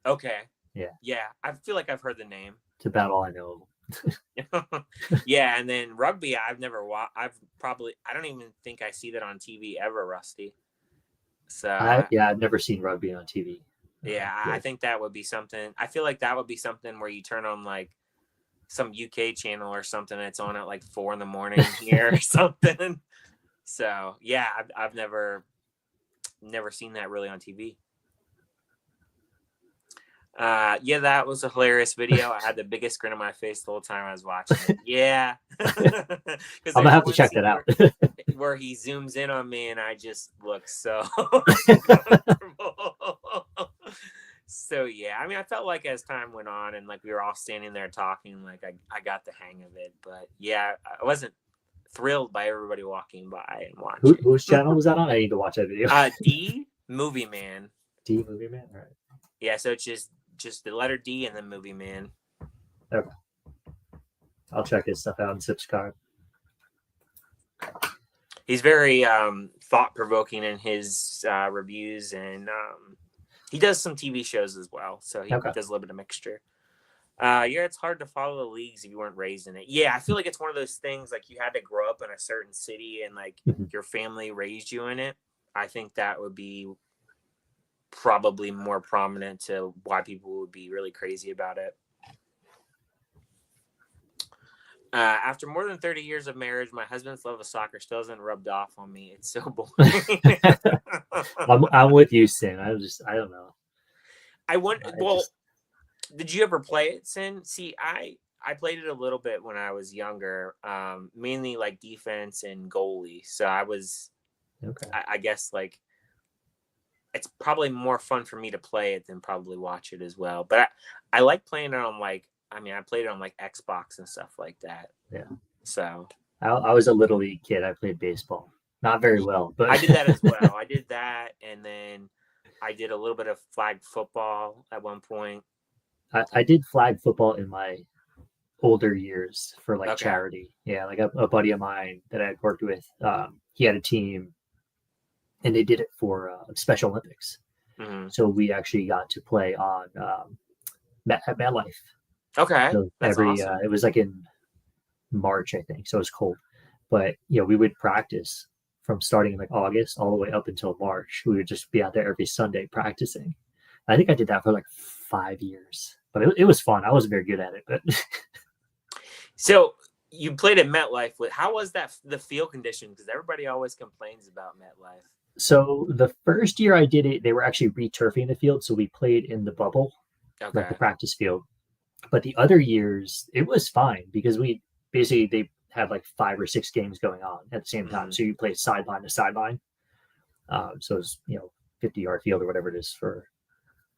Okay. Yeah, I feel like I've heard the name. It's about all I know. Yeah, and then rugby, I've never watched. I don't even think I see that on TV ever, Rusty. So I've never seen rugby on TV. Yeah, I think that would be something. I feel like that would be something where you turn on like some UK channel or something. It's on at like 4 a.m. here or something. So yeah, I've never seen that really on TV. Yeah, that was a hilarious video. I had the biggest grin on my face the whole time I was watching it. Yeah. I'm gonna have to check that out. Where he zooms in on me and I just look so uncomfortable. So yeah, I mean, I felt like as time went on and like we were all standing there talking, like I got the hang of it. But yeah, I wasn't thrilled by everybody walking by and watching. Whose channel was that on? I need to watch that video. D Movie Man. D Movie Man, all right. Yeah, so it's just the letter D and then Movie Man. Okay. I'll check his stuff out and subscribe. He's very thought-provoking in his reviews, and he does some TV shows as well. So he does a little bit of mixture. Yeah, it's hard to follow the leagues if you weren't raised in it. Yeah, I feel like it's one of those things like you had to grow up in a certain city and like your family raised you in it. I think that would be probably more prominent to why people would be really crazy about it. After more than 30 years of marriage, my husband's love of soccer still hasn't rubbed off on me. It's so boring. I'm with you, Sin. I don't know. Did you ever play it, Sin? See, I played it a little bit when I was younger, mainly like defense and goalie. So I was, I guess like it's probably more fun for me to play it than probably watch it as well. But I like playing it on like, I played it on like Xbox and stuff like that. Yeah. So I was a little league kid. I played baseball, not very well, but I did that as well. I did that, and then I did a little bit of flag football at one point. I did flag football in my older years for like charity. Yeah, like a buddy of mine that I had worked with, he had a team, and they did it for Special Olympics. Mm-hmm. So we actually got to play on at MetLife. Okay. So awesome. It was like in March, I think. So it was cold. But, we would practice from starting in like August all the way up until March. We would just be out there every Sunday practicing. I think I did that for like 5 years. But it was fun. I wasn't very good at it. But So you played at MetLife. How was the field condition? Because everybody always complains about MetLife. So the first year I did it, they were actually returfing the field. So we played in the bubble, like the practice field. But the other years, it was fine because they had like 5 or 6 games going on at the same time. Mm-hmm. So you play sideline to sideline. So it's 50-yard field or whatever it is for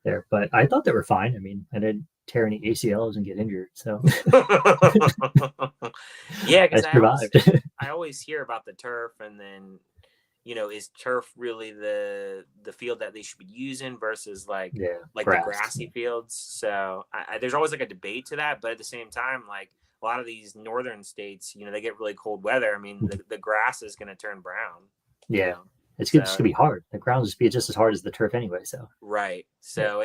there. But I thought they were fine. I didn't tear any ACLs and get injured. So yeah, because I always hear about the turf, and then is turf really the field that they should be using versus like the grassy fields? So there's always like a debate to that, but at the same time, like a lot of these northern states, they get really cold weather. The grass is going to turn brown. Yeah, it's just going to be hard. The ground is just as hard as the turf anyway. So right. So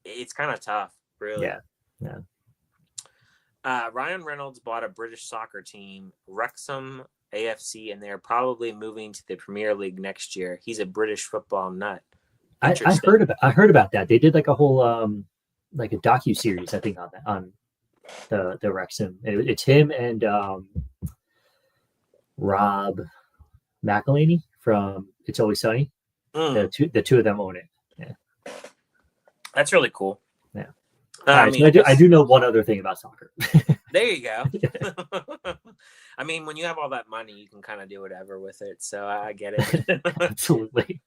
it's kind of tough, really. Yeah. Ryan Reynolds bought a British soccer team, Wrexham AFC, and they're probably moving to the Premier League next year. He's a British football nut. I heard about that. They did like a whole like a docu-series, I think, on the Wrexham. It's him and Rob McElhenney from It's Always Sunny. The two of them own it. Yeah, that's really cool. Yeah. I do know one other thing about soccer. There you go. When you have all that money, you can kind of do whatever with it. So I get it. Absolutely.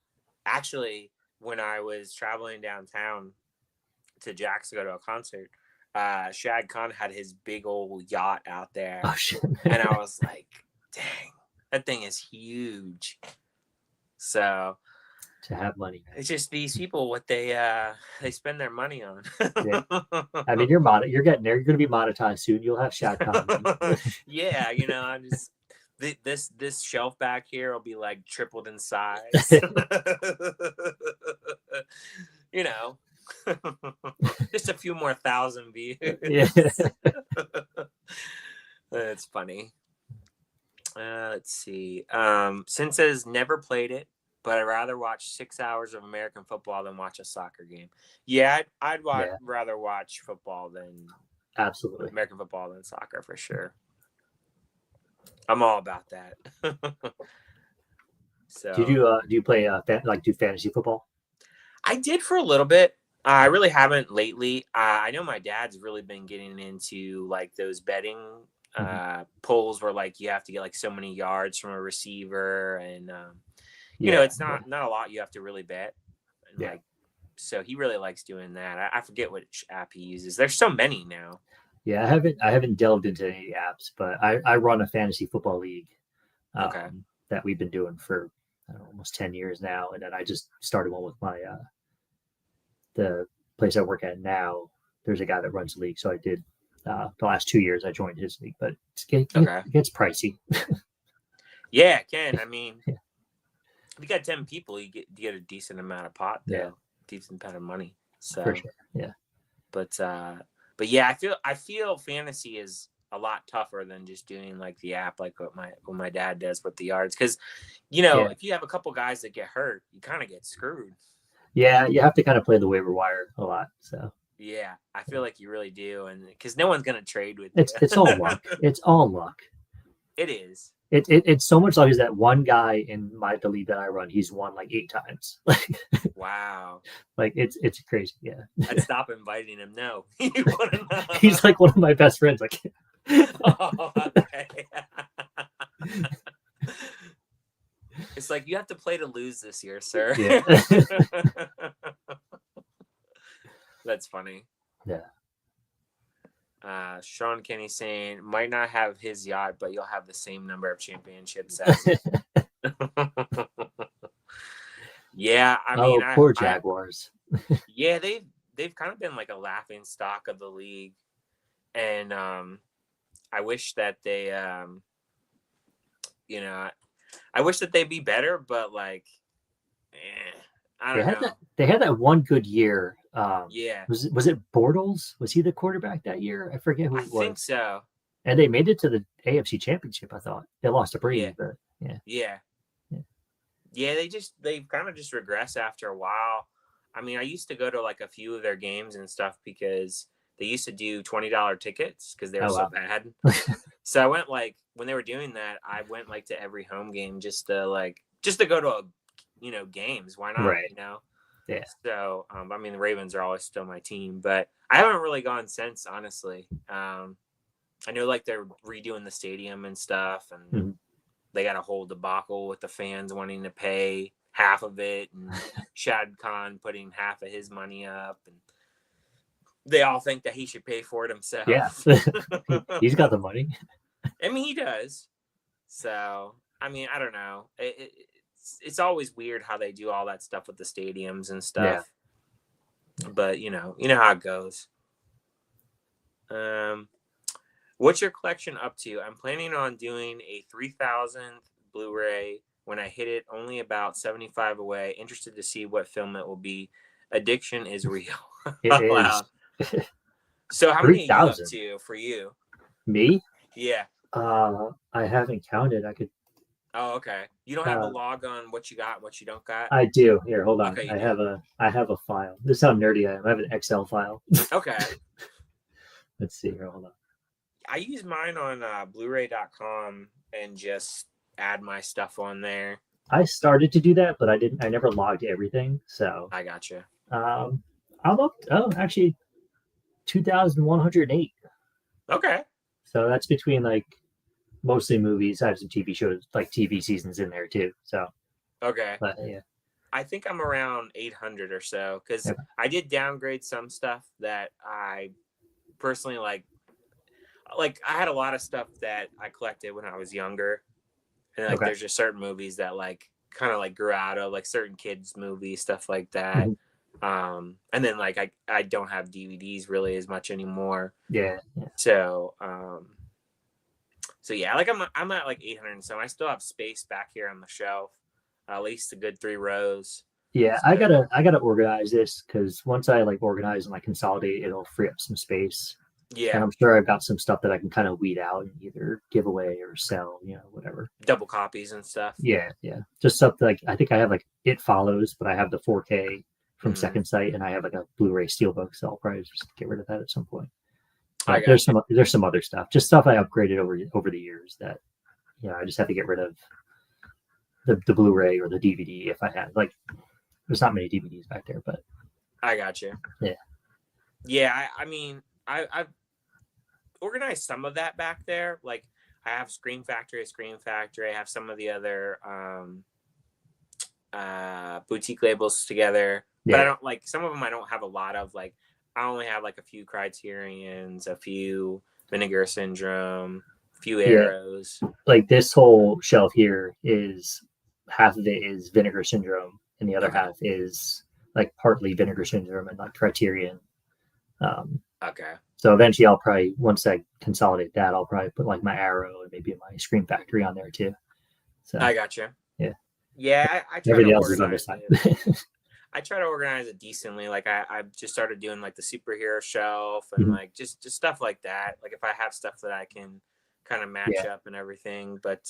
Actually, when I was traveling downtown to Jack's to go to a concert, Shad Khan had his big old yacht out there. Oh, shit. And I was like, dang, that thing is huge. So to have money, it's just these people, what they spend their money on. Yeah. You're getting there. You're going to be monetized soon. You'll have Shad Khan. Yeah, I'm just this shelf back here will be like tripled in size. Just a few more thousand views. Yeah. That's funny. Let's see. Since has never played it, but I'd rather watch 6 hours of American football than watch a soccer game. Yeah, I'd rather watch football than absolutely American football than soccer for sure. I'm all about that. So do you play do fantasy football? I did for a little bit. I really haven't lately. I know my dad's really been getting into like those betting polls where like you have to get like so many yards from a receiver, and you know, it's not a lot you have to really bet. And, like, so he really likes doing that. I forget which app he uses. There's so many now. Yeah, I haven't delved into any apps, but I run a fantasy football league that we've been doing for almost 10 years now, and then I just started one with my the place I work at now. There's a guy that runs the league, so I did the last 2 years I joined his league, but it gets pricey. Yeah, it can. I mean, if you got 10 people, you get a decent amount of pot there, decent amount of money. So for sure, yeah. But yeah, I feel fantasy is a lot tougher than just doing like the app, like what my dad does with the yards, because you know if you have a couple guys that get hurt, you kind of get screwed. Yeah, you have to kind of play the waiver wire a lot. So yeah, I feel like you really do, and because no one's gonna trade with you. It's all luck. It's all luck. It is. It's so much luck. Is that one guy in the league that I run? He's won like 8 times. Wow. Like it's crazy. Yeah. I'd stop inviting him. No, he's like one of my best friends. Like. Oh, okay. It's like you have to play to lose this year, sir. Yeah. That's funny. Yeah. Sean Kenny saying might not have his yacht, but you'll have the same number of championships as yeah, I mean, poor Jaguars. Yeah, they've kind of been like a laughing stock of the league, and I wish that they you know, I wish that they'd be better, but like I don't know. They had that one good year. Yeah. Was it Bortles? Was he the quarterback that year? I forget who it was. I think so. And they made it to the AFC Championship, I thought. They lost to Brady, but yeah. They kind of just regress after a while. I mean, I used to go to like a few of their games and stuff because they used to do $20 tickets because they were so bad. So I went like when they were doing that, I went like to every home game just to go to games. Why not? Right. You know? Yeah. So I mean, the Ravens are always still my team, but I haven't really gone since, honestly. I know like they're redoing the stadium and stuff, and they got a whole debacle with the fans wanting to pay half of it, and Shad Khan putting half of his money up, and they all think that he should pay for it himself. Yeah. He's got the money. I mean, he does. So, I mean, I don't know. It's always weird how they do all that stuff with the stadiums and stuff. Yeah. But, you know how it goes. What's your collection up to? I'm planning on doing a 3000th Blu-ray when I hit it, only about 75 away. Interested to see what film it will be. Addiction is real. It is. Wow. So how many are you up to for you? Me? Yeah. I haven't counted. I could. Oh, okay. You don't have a log on what you got, what you don't got? I do. Here, hold on. Okay, I have a file. This is how nerdy I am. I have an Excel file. Okay. Let's see here. Hold on. I use mine on Blu-ray.com and just add my stuff on there. I started to do that, but I never logged everything. So I gotcha. I'm up. Oh, actually, 2,108. Okay. So that's between like mostly movies. I have some TV shows, like TV seasons in there too. So okay. But, yeah. I think I'm around 800 or so because I did downgrade some stuff that I personally like. Like I had a lot of stuff that I collected when I was younger, and like there's just certain movies that like kind of like grew out of, like certain kids movies, stuff like that. And then like I don't have DVDs really as much anymore. Yeah. So yeah, like I'm at like 800 and so I still have space back here on the shelf, at least a good 3 rows. Yeah, I gotta organize this because once I like organize and like consolidate, it'll free up some space. Yeah. And I'm sure I've got some stuff that I can kind of weed out and either give away or sell, whatever. Double copies and stuff. Yeah. Just stuff like I think I have like It Follows, but I have the 4K from Second Sight, and I have like a Blu-ray Steelbook, so I'll probably just get rid of that at some point. But there's some other stuff, just stuff I upgraded over the years that I just have to get rid of the Blu-ray or the DVD if I had. Like, there's not many DVDs back there, but I got you. Yeah. I mean, I've organized some of that back there. Like, I have Scream Factory. I have some of the other boutique labels together, but I don't like some of them. I don't have a lot of. Like, I only have like a few Criterions, a few Vinegar Syndrome, a few Arrows. Like this whole shelf here is half of it is Vinegar Syndrome, and the other half is like partly Vinegar Syndrome and like Criterion. Okay. So eventually, I'll probably once I consolidate that, I'll probably put like my Arrow and maybe my Scream Factory on there too. So I got you. Yeah. Yeah. I everything else is on this side. I try to organize it decently. Like I just started doing like the superhero shelf and like just stuff like that. Like if I have stuff that I can kind of match up and everything. But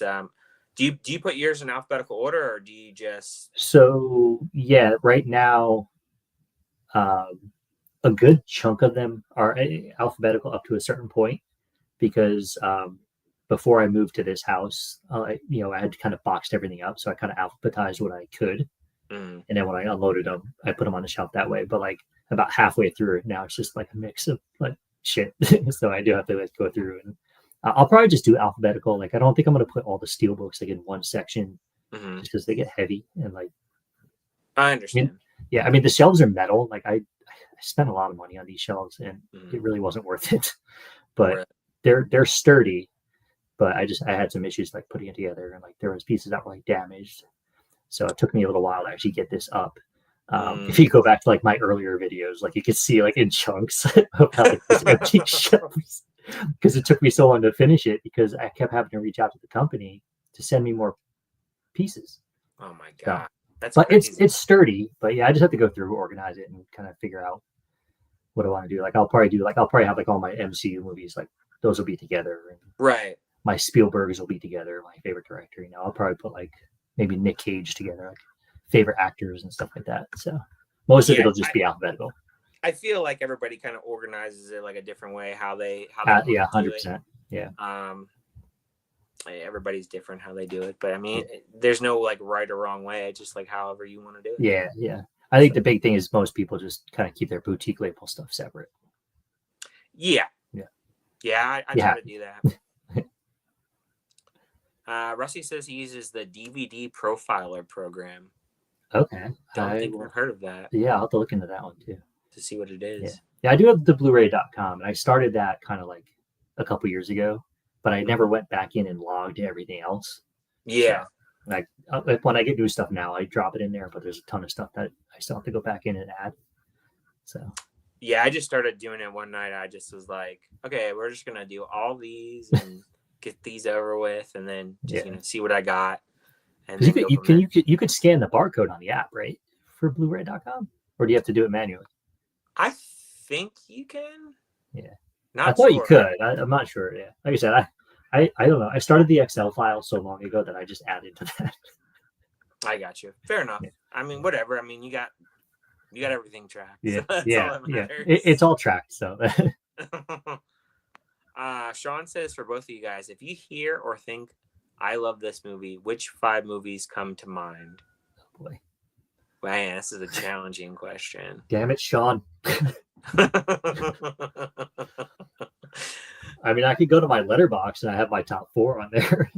do you put yours in alphabetical order or do you just? So yeah, right now, a good chunk of them are alphabetical up to a certain point because before I moved to this house, I had kind of boxed everything up, so I kind of alphabetized what I could. And then when I unloaded them, I put them on the shelf that way. But like about halfway through now, it's just like a mix of like shit. So I do have to like go through, and I'll probably just do alphabetical. Like I don't think I'm going to put all the steel books like in one section just because they get heavy and like. I understand. I mean the shelves are metal. Like I spent a lot of money on these shelves, and it really wasn't worth it. But they're sturdy. But I had some issues like putting it together, and like there was pieces that were like damaged. So it took me a little while to actually get this up. If you go back to like my earlier videos, like you could see like in chunks of how like, this empty shelves, because it took me so long to finish it because I kept having to reach out to the company to send me more pieces. Oh my god, but it's sturdy. But yeah, I just have to go through, organize it, and kind of figure out what I want to do. Like I'll probably have like all my MCU movies, like those will be together. And my Spielbergs will be together. My favorite director, I'll probably put like maybe Nick Cage together, like favorite actors and stuff like that. So most of it'll just be alphabetical. I feel like everybody kind of organizes it like a different way. How they 100%. Yeah. Everybody's different how they do it, but I mean, there's no like right or wrong way. It's just like however you want to do it. Yeah. I think the big thing is most people just kind of keep their boutique label stuff separate. Yeah. I try to do that. Rusty says he uses the DVD Profiler program. Okay. Don't think I've heard of that. Yeah, I'll have to look into that one too. To see what it is. Yeah, I do have the Blu-ray.com, and I started that kind of like a couple years ago, but I never went back in and logged everything else. Yeah. So, like when I get new stuff now, I drop it in there, but there's a ton of stuff that I still have to go back in and add. So. Yeah, I just started doing it one night. I just was like, okay, we're just gonna do all these and get these over with, and then just see what I got. And you could scan the barcode on the app, right, for Blu-ray.com, or do you have to do it manually? I think you can. Yeah, I thought you could. I'm not sure. Yeah, like I said, I don't know. I started the Excel file so long ago that I just added to that. I got you. Fair enough. Yeah. I mean, whatever. I mean, you got everything tracked. Yeah, so it's all tracked. So. Sean says for both of you guys, if you hear or think I love this movie, which 5 movies come to mind? Oh boy. Man, this is a challenging question. Damn it, Sean. I mean, I could go to my letterbox and I have my top 4 on there.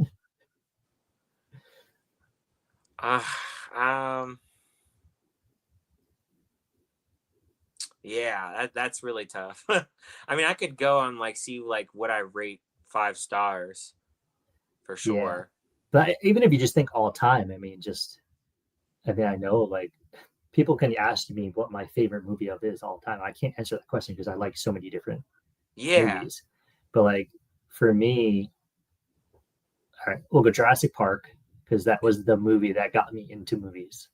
Yeah, that's really tough. I mean, I could go and like see like what I rate 5 stars for sure. Yeah. But even if you just think all time, I mean, I know like people can ask me what my favorite movie of is all time. I can't answer that question because I like so many different movies. But like for me, all right, we'll go Jurassic Park because that was the movie that got me into movies.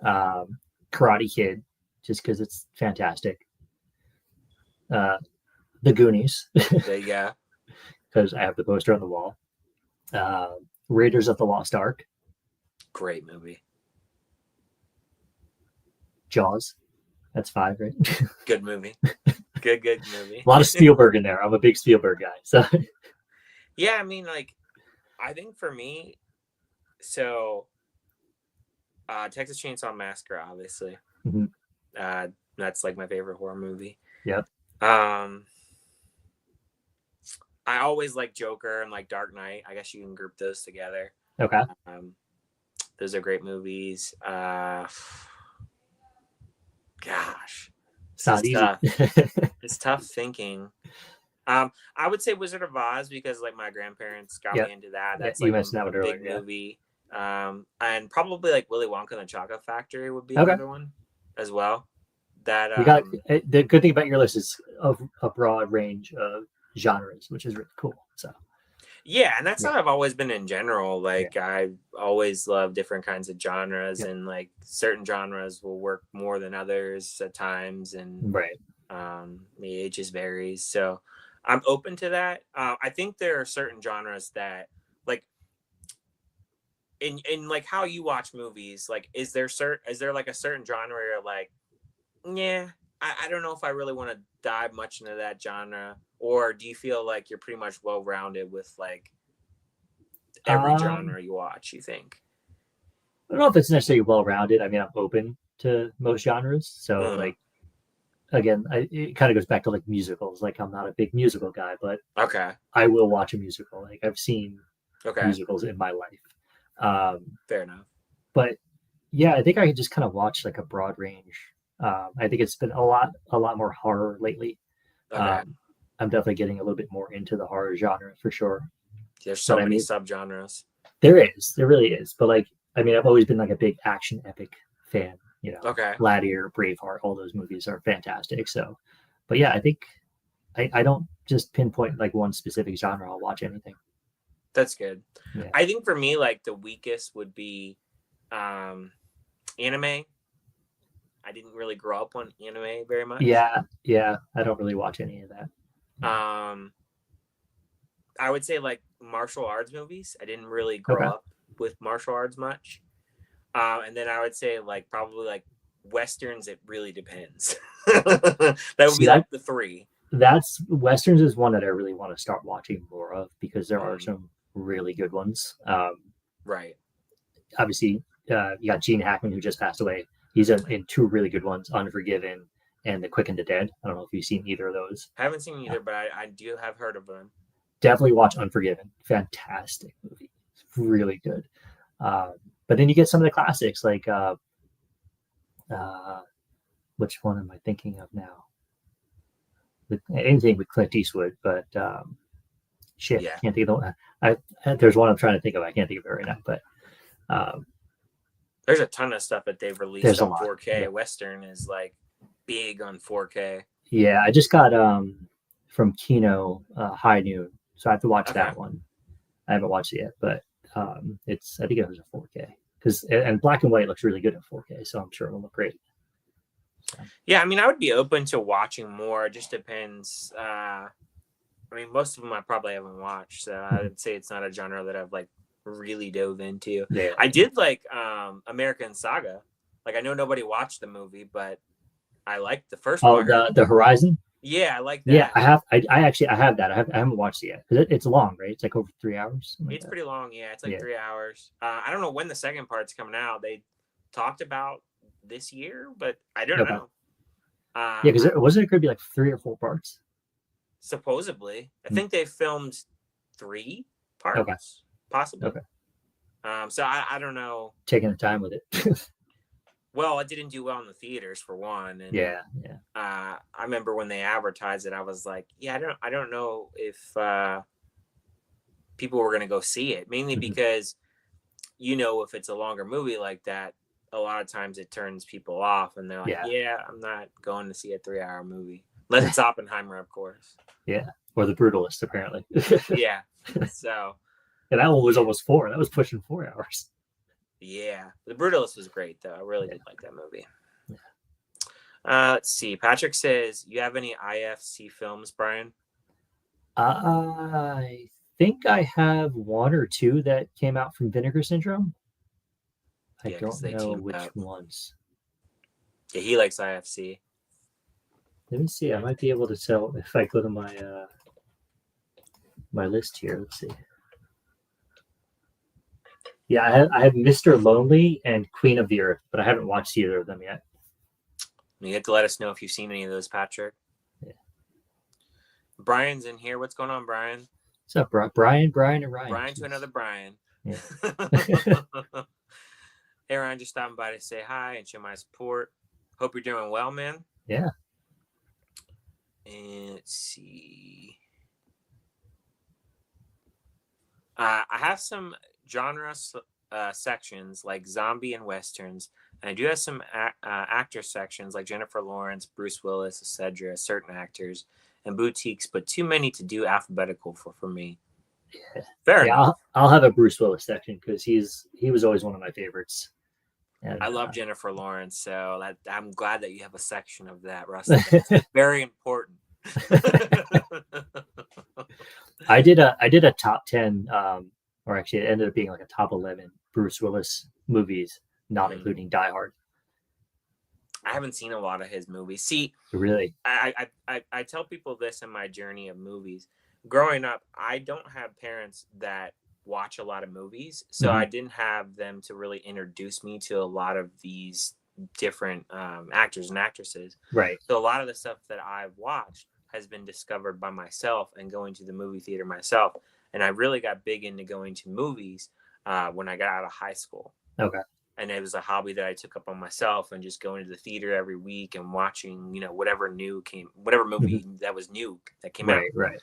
Karate Kid, just because it's fantastic. The Goonies. There you go. Because I have the poster on the wall. Raiders of the Lost Ark. Great movie. Jaws. That's 5, right? Good movie. Good movie. A lot of Spielberg in there. I'm a big Spielberg guy. So yeah, I mean, like, I think for me, so Texas Chainsaw Massacre, obviously. Mm-hmm. That's like my favorite horror movie. Yep. I always like Joker and like Dark Knight. I guess you can group those together. Okay. Those are great movies. Gosh, it's not easy. Tough. It's tough thinking. I would say Wizard of Oz because like my grandparents got me into that. That's like a big movie. And probably like Willy Wonka and the Chocolate Factory would be another one as well. That you got the good thing about your list is a broad range of genres, which is really cool. So yeah, and that's how I've always been in general. Like I always love different kinds of genres, and like certain genres will work more than others at times, and it just varies. So I'm open to that. I think there are certain genres that like in like how you watch movies. Like, is there like a certain genre where you're like, yeah, I don't know if I really want to dive much into that genre, or do you feel like you're pretty much well-rounded with like every genre you watch, you think? I don't know if it's necessarily well-rounded. I mean, I'm open to most genres. So like, again, it kind of goes back to like musicals. Like I'm not a big musical guy, but I will watch a musical. Like I've seen musicals in my life. Fair enough. But yeah, I think I just kind of watch like a broad range. I think it's been a lot more horror lately. I'm definitely getting a little bit more into the horror genre for sure. There's so many subgenres. There really is. But like, I mean, I've always been like a big action epic fan. You know, Gladiator, Braveheart, all those movies are fantastic. So, but yeah, I think I don't just pinpoint like one specific genre. I'll watch anything. That's good. Yeah. I think for me, like the weakest would be anime. I didn't really grow up on anime very much. Yeah. I don't really watch any of that. I would say like martial arts movies. I didn't really grow up with martial arts much. And then I would say like probably like Westerns. It really depends. That would be like the 3. That's Westerns is one that I really want to start watching more of because there are some really good ones. Right. Obviously, you got Gene Hackman who just passed away. He's in 2 really good ones, Unforgiven and The Quick and the Dead. I don't know if you've seen either of those. I haven't seen either, but I do have heard of them. Definitely watch Unforgiven. Fantastic movie. It's really good. But then you get some of the classics like which one am I thinking of now? Anything with Clint Eastwood, but can't think of there's one I'm trying to think of. I can't think of it right now, but there's a ton of stuff that they've released on 4K. Yeah. Western is like big on 4K. Yeah, I just got from Kino High Noon, so I have to watch that one. I haven't watched it yet, but I think it was a 4K and black and white looks really good in 4K, so I'm sure it'll look great. So. Yeah, I mean, I would be open to watching more. It just depends. I mean, most of them I probably haven't watched, so I would say it's not a genre that I've like really dove into. Yeah. I did like American Saga. Like I know nobody watched the movie, but I liked the first part. The Horizon? Yeah, I like that. Yeah, I have. I have that. I haven't watched it yet because it's long, right? It's like over 3 hours. It's pretty long. Yeah, it's like 3 hours. I don't know when the second part's coming out. They talked about this year, but I don't know. Yeah, because wasn't it going to be like 3 or 4 parts? Supposedly, I think they filmed 3 parts, possibly. Okay. So I don't know. Taking the time with it. Well, it didn't do well in the theaters for one. And, I remember when they advertised it, I was like, I don't know if people were going to go see it. Mainly because, if it's a longer movie like that, a lot of times it turns people off, and they're like, I'm not going to see a 3-hour movie. Unless it's Oppenheimer, of course. Yeah, or The Brutalist, apparently. Yeah, so. Yeah, that one was almost 4. That was pushing 4 hours. Yeah, The Brutalist was great though. I really did like that movie. Let's see. Patrick says, "You have any IFC films, Brian?" I think I have one or two that came out from Vinegar Syndrome. I don't know which ones. Yeah, he likes IFC. Let me see. I might be able to tell if I go to my my list here. Let's see. Yeah, I have Mr. Lonely and Queen of the Earth, but I haven't watched either of them yet. You have to let us know if you've seen any of those, Patrick. Yeah. Brian's in here. What's going on, Brian? What's up, Brian, and Ryan? Brian to another Brian. Yeah. Hey, Ryan, just stopping by to say hi and show my support. Hope you're doing well, man. Yeah. And let's see. I have some genre sections like zombie and westerns, and I do have some actor sections like Jennifer Lawrence, Bruce Willis, etc. Certain actors and boutiques, but too many to do alphabetical for me. Yeah. Fair enough. I'll have a Bruce Willis section because he was always one of my favorites. And, I love Jennifer Lawrence, so I'm glad that you have a section of that, Russell. It's very important. I did a top 10, or actually it ended up being like a top 11 Bruce Willis movies, not including Die Hard. I haven't seen a lot of his movies. See, really, I tell people this in my journey of movies. Growing up, I don't have parents that watch a lot of movies, so I didn't have them to really introduce me to a lot of these different actors and actresses. Right. So a lot of the stuff that I've watched has been discovered by myself and going to the movie theater myself. And I really got big into going to movies when I got out of high school. Okay. And it was a hobby that I took up on myself and just going to the theater every week and watching, whatever movie that was new that came out. Right.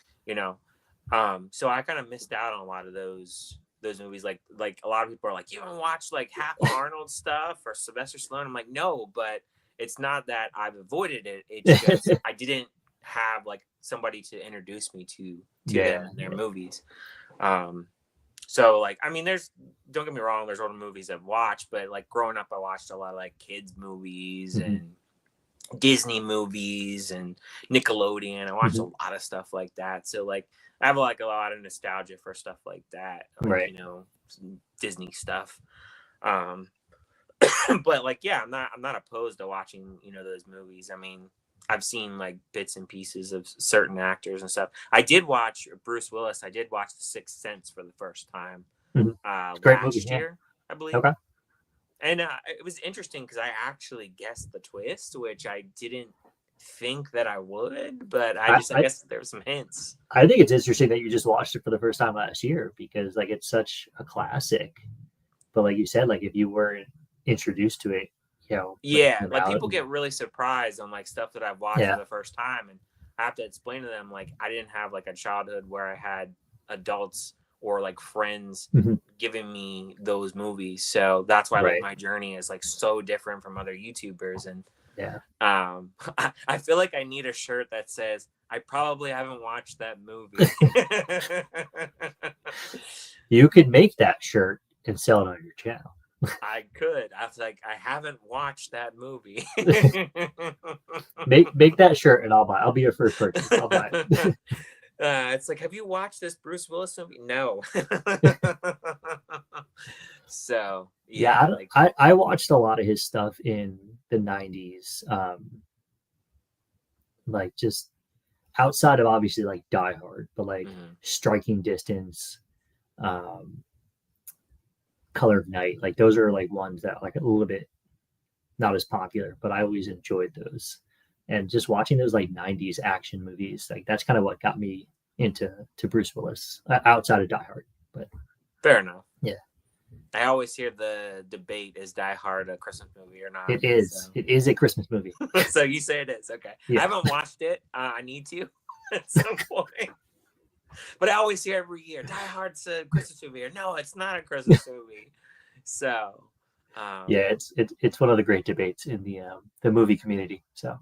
So I kind of missed out on a lot of those movies. Like a lot of people are like, you haven't watched like half Arnold stuff or Sylvester Stallone. I'm like, no, but it's not that I've avoided it. It's just I didn't have like somebody to introduce me to them and their movies. So like, I mean, don't get me wrong, there's older movies I've watched, but like growing up, I watched a lot of like kids movies and Disney movies and Nickelodeon. I watched a lot of stuff like that. So like, I have like a lot of nostalgia for stuff like that, like, Disney stuff. But like, yeah, I'm not opposed to watching, those movies. I mean, I've seen like bits and pieces of certain actors and stuff. I did watch Bruce Willis. I did watch The Sixth Sense for the first time last year, I believe. Okay. And it was interesting because I actually guessed the twist, which I didn't think that I would, but I guess there were some hints. I think it's interesting that you just watched it for the first time last year because like it's such a classic. But like you said, like if you weren't introduced to it, like people get really surprised on like stuff that I've watched for the first time, and I have to explain to them like I didn't have like a childhood where I had adults or like friends giving me those movies, so that's why like my journey is like so different from other YouTubers. And I feel like I need a shirt that says I probably haven't watched that movie. You could make that shirt and sell it on your channel. I could. I was like, I haven't watched that movie. make that shirt and I'll buy. I'll be your first purchase. I'll buy it. It's like, have you watched this Bruce Willis movie? No. So I watched a lot of his stuff in the 90s. Like just outside of obviously like Die Hard, but like Striking Distance, Color of Night, like those are like ones that like a little bit not as popular, but I always enjoyed those. And just watching those like 90s action movies, like that's kind of what got me into Bruce Willis outside of Die Hard. But fair enough. Yeah. I always hear the debate, is Die Hard a Christmas movie or not? It is. So. It is a Christmas movie. So you say it is. Okay. Yeah. I haven't watched it. I need to at some point. But I always hear every year, Die Hard's a Christmas movie, or no, it's not a Christmas movie. So, it's one of the great debates in the movie community. So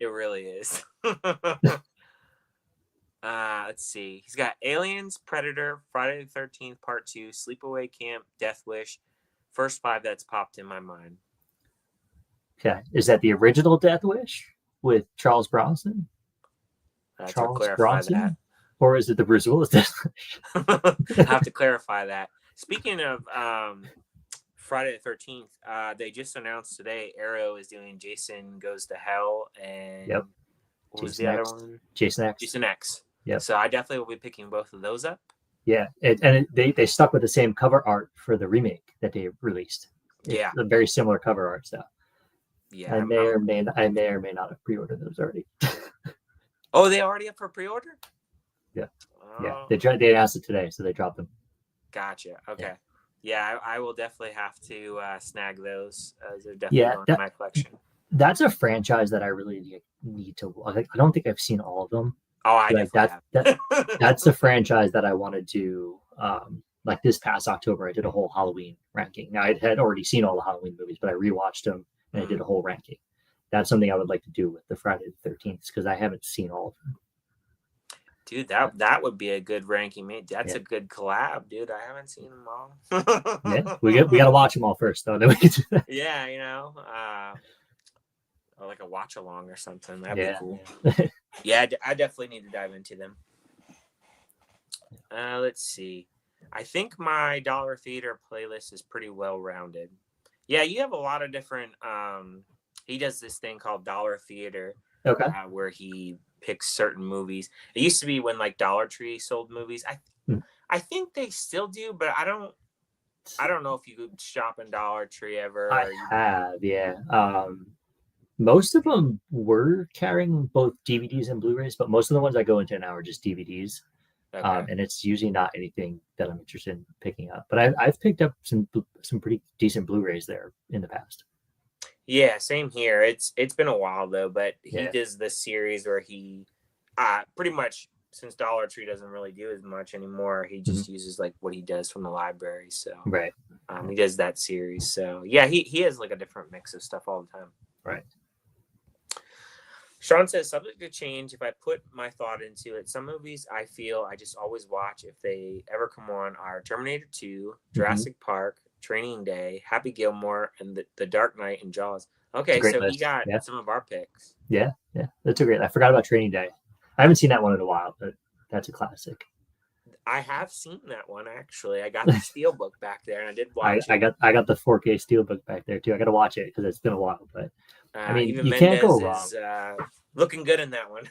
it really is. Let's see. He's got Aliens, Predator, Friday the 13th Part 2, Sleepaway Camp, Death Wish, First 5 that's popped in my mind. Okay. Is that the original Death Wish with Charles Bronson? Charles Bronson? That. Or is it the Bruce Willis Death Wish? I have to clarify that. Speaking of Friday the 13th, they just announced today Arrow is doing Jason Goes to Hell and what was the other one? Jason X. Jason X. Yep. So I definitely will be picking both of those up. Yeah, they stuck with the same cover art for the remake that they released. It's a very similar cover art stuff. Yeah, I may or may not have pre-ordered those already. Oh, they already up for pre-order? Yeah, they announced it today, so they dropped them. Gotcha. Okay. Yeah, I will definitely have to snag those. They're definitely in my collection. That's a franchise that I really need to. I don't think I've seen all of them. Oh, I definitely have. That's the franchise that I want to do. Like this past October, I did a whole Halloween ranking. Now, I had already seen all the Halloween movies, but I rewatched them and I did a whole ranking. That's something I would like to do with the Friday the 13th because I haven't seen all of them. Dude, that would be a good ranking, mate. That's a good collab, dude. I haven't seen them all. We got to watch them all first, though. Then we can do that. Yeah, or like a watch along or something. That'd be cool. Yeah, I definitely need to dive into them. Let's see. I think my Dollar Theater playlist is pretty well rounded. Yeah, you have a lot of different. He does this thing called Dollar Theater, where he picks certain movies. It used to be when like Dollar Tree sold movies. I think they still do, but I don't know if you could shop in Dollar Tree ever. I have, yeah. Most of them were carrying both DVDs and Blu-rays, but most of the ones I go into now are just DVDs. And it's usually not anything that I'm interested in picking up. But I've picked up some pretty decent Blu-rays there in the past. Yeah, same here. It's been a while though, but he does this series where he pretty much, since Dollar Tree doesn't really do as much anymore, he just uses like what he does from the library. So he does that series. So yeah, he has like a different mix of stuff all the time. Right. Sean says, subject to change if I put my thought into it. Some movies I feel I just always watch if they ever come on are Terminator 2, Jurassic Park, Training Day, Happy Gilmore, and the Dark Knight and Jaws. Okay, so list. He got some of our picks. Yeah. That's a great. I forgot about Training Day. I haven't seen that one in a while, but that's a classic. I have seen that one actually. I got the Steelbook back there, and I did watch it. I got the 4K Steelbook back there too. I got to watch it because it's been a while, but I mean, Eva you Mendes can't go wrong. Is, looking good in that one.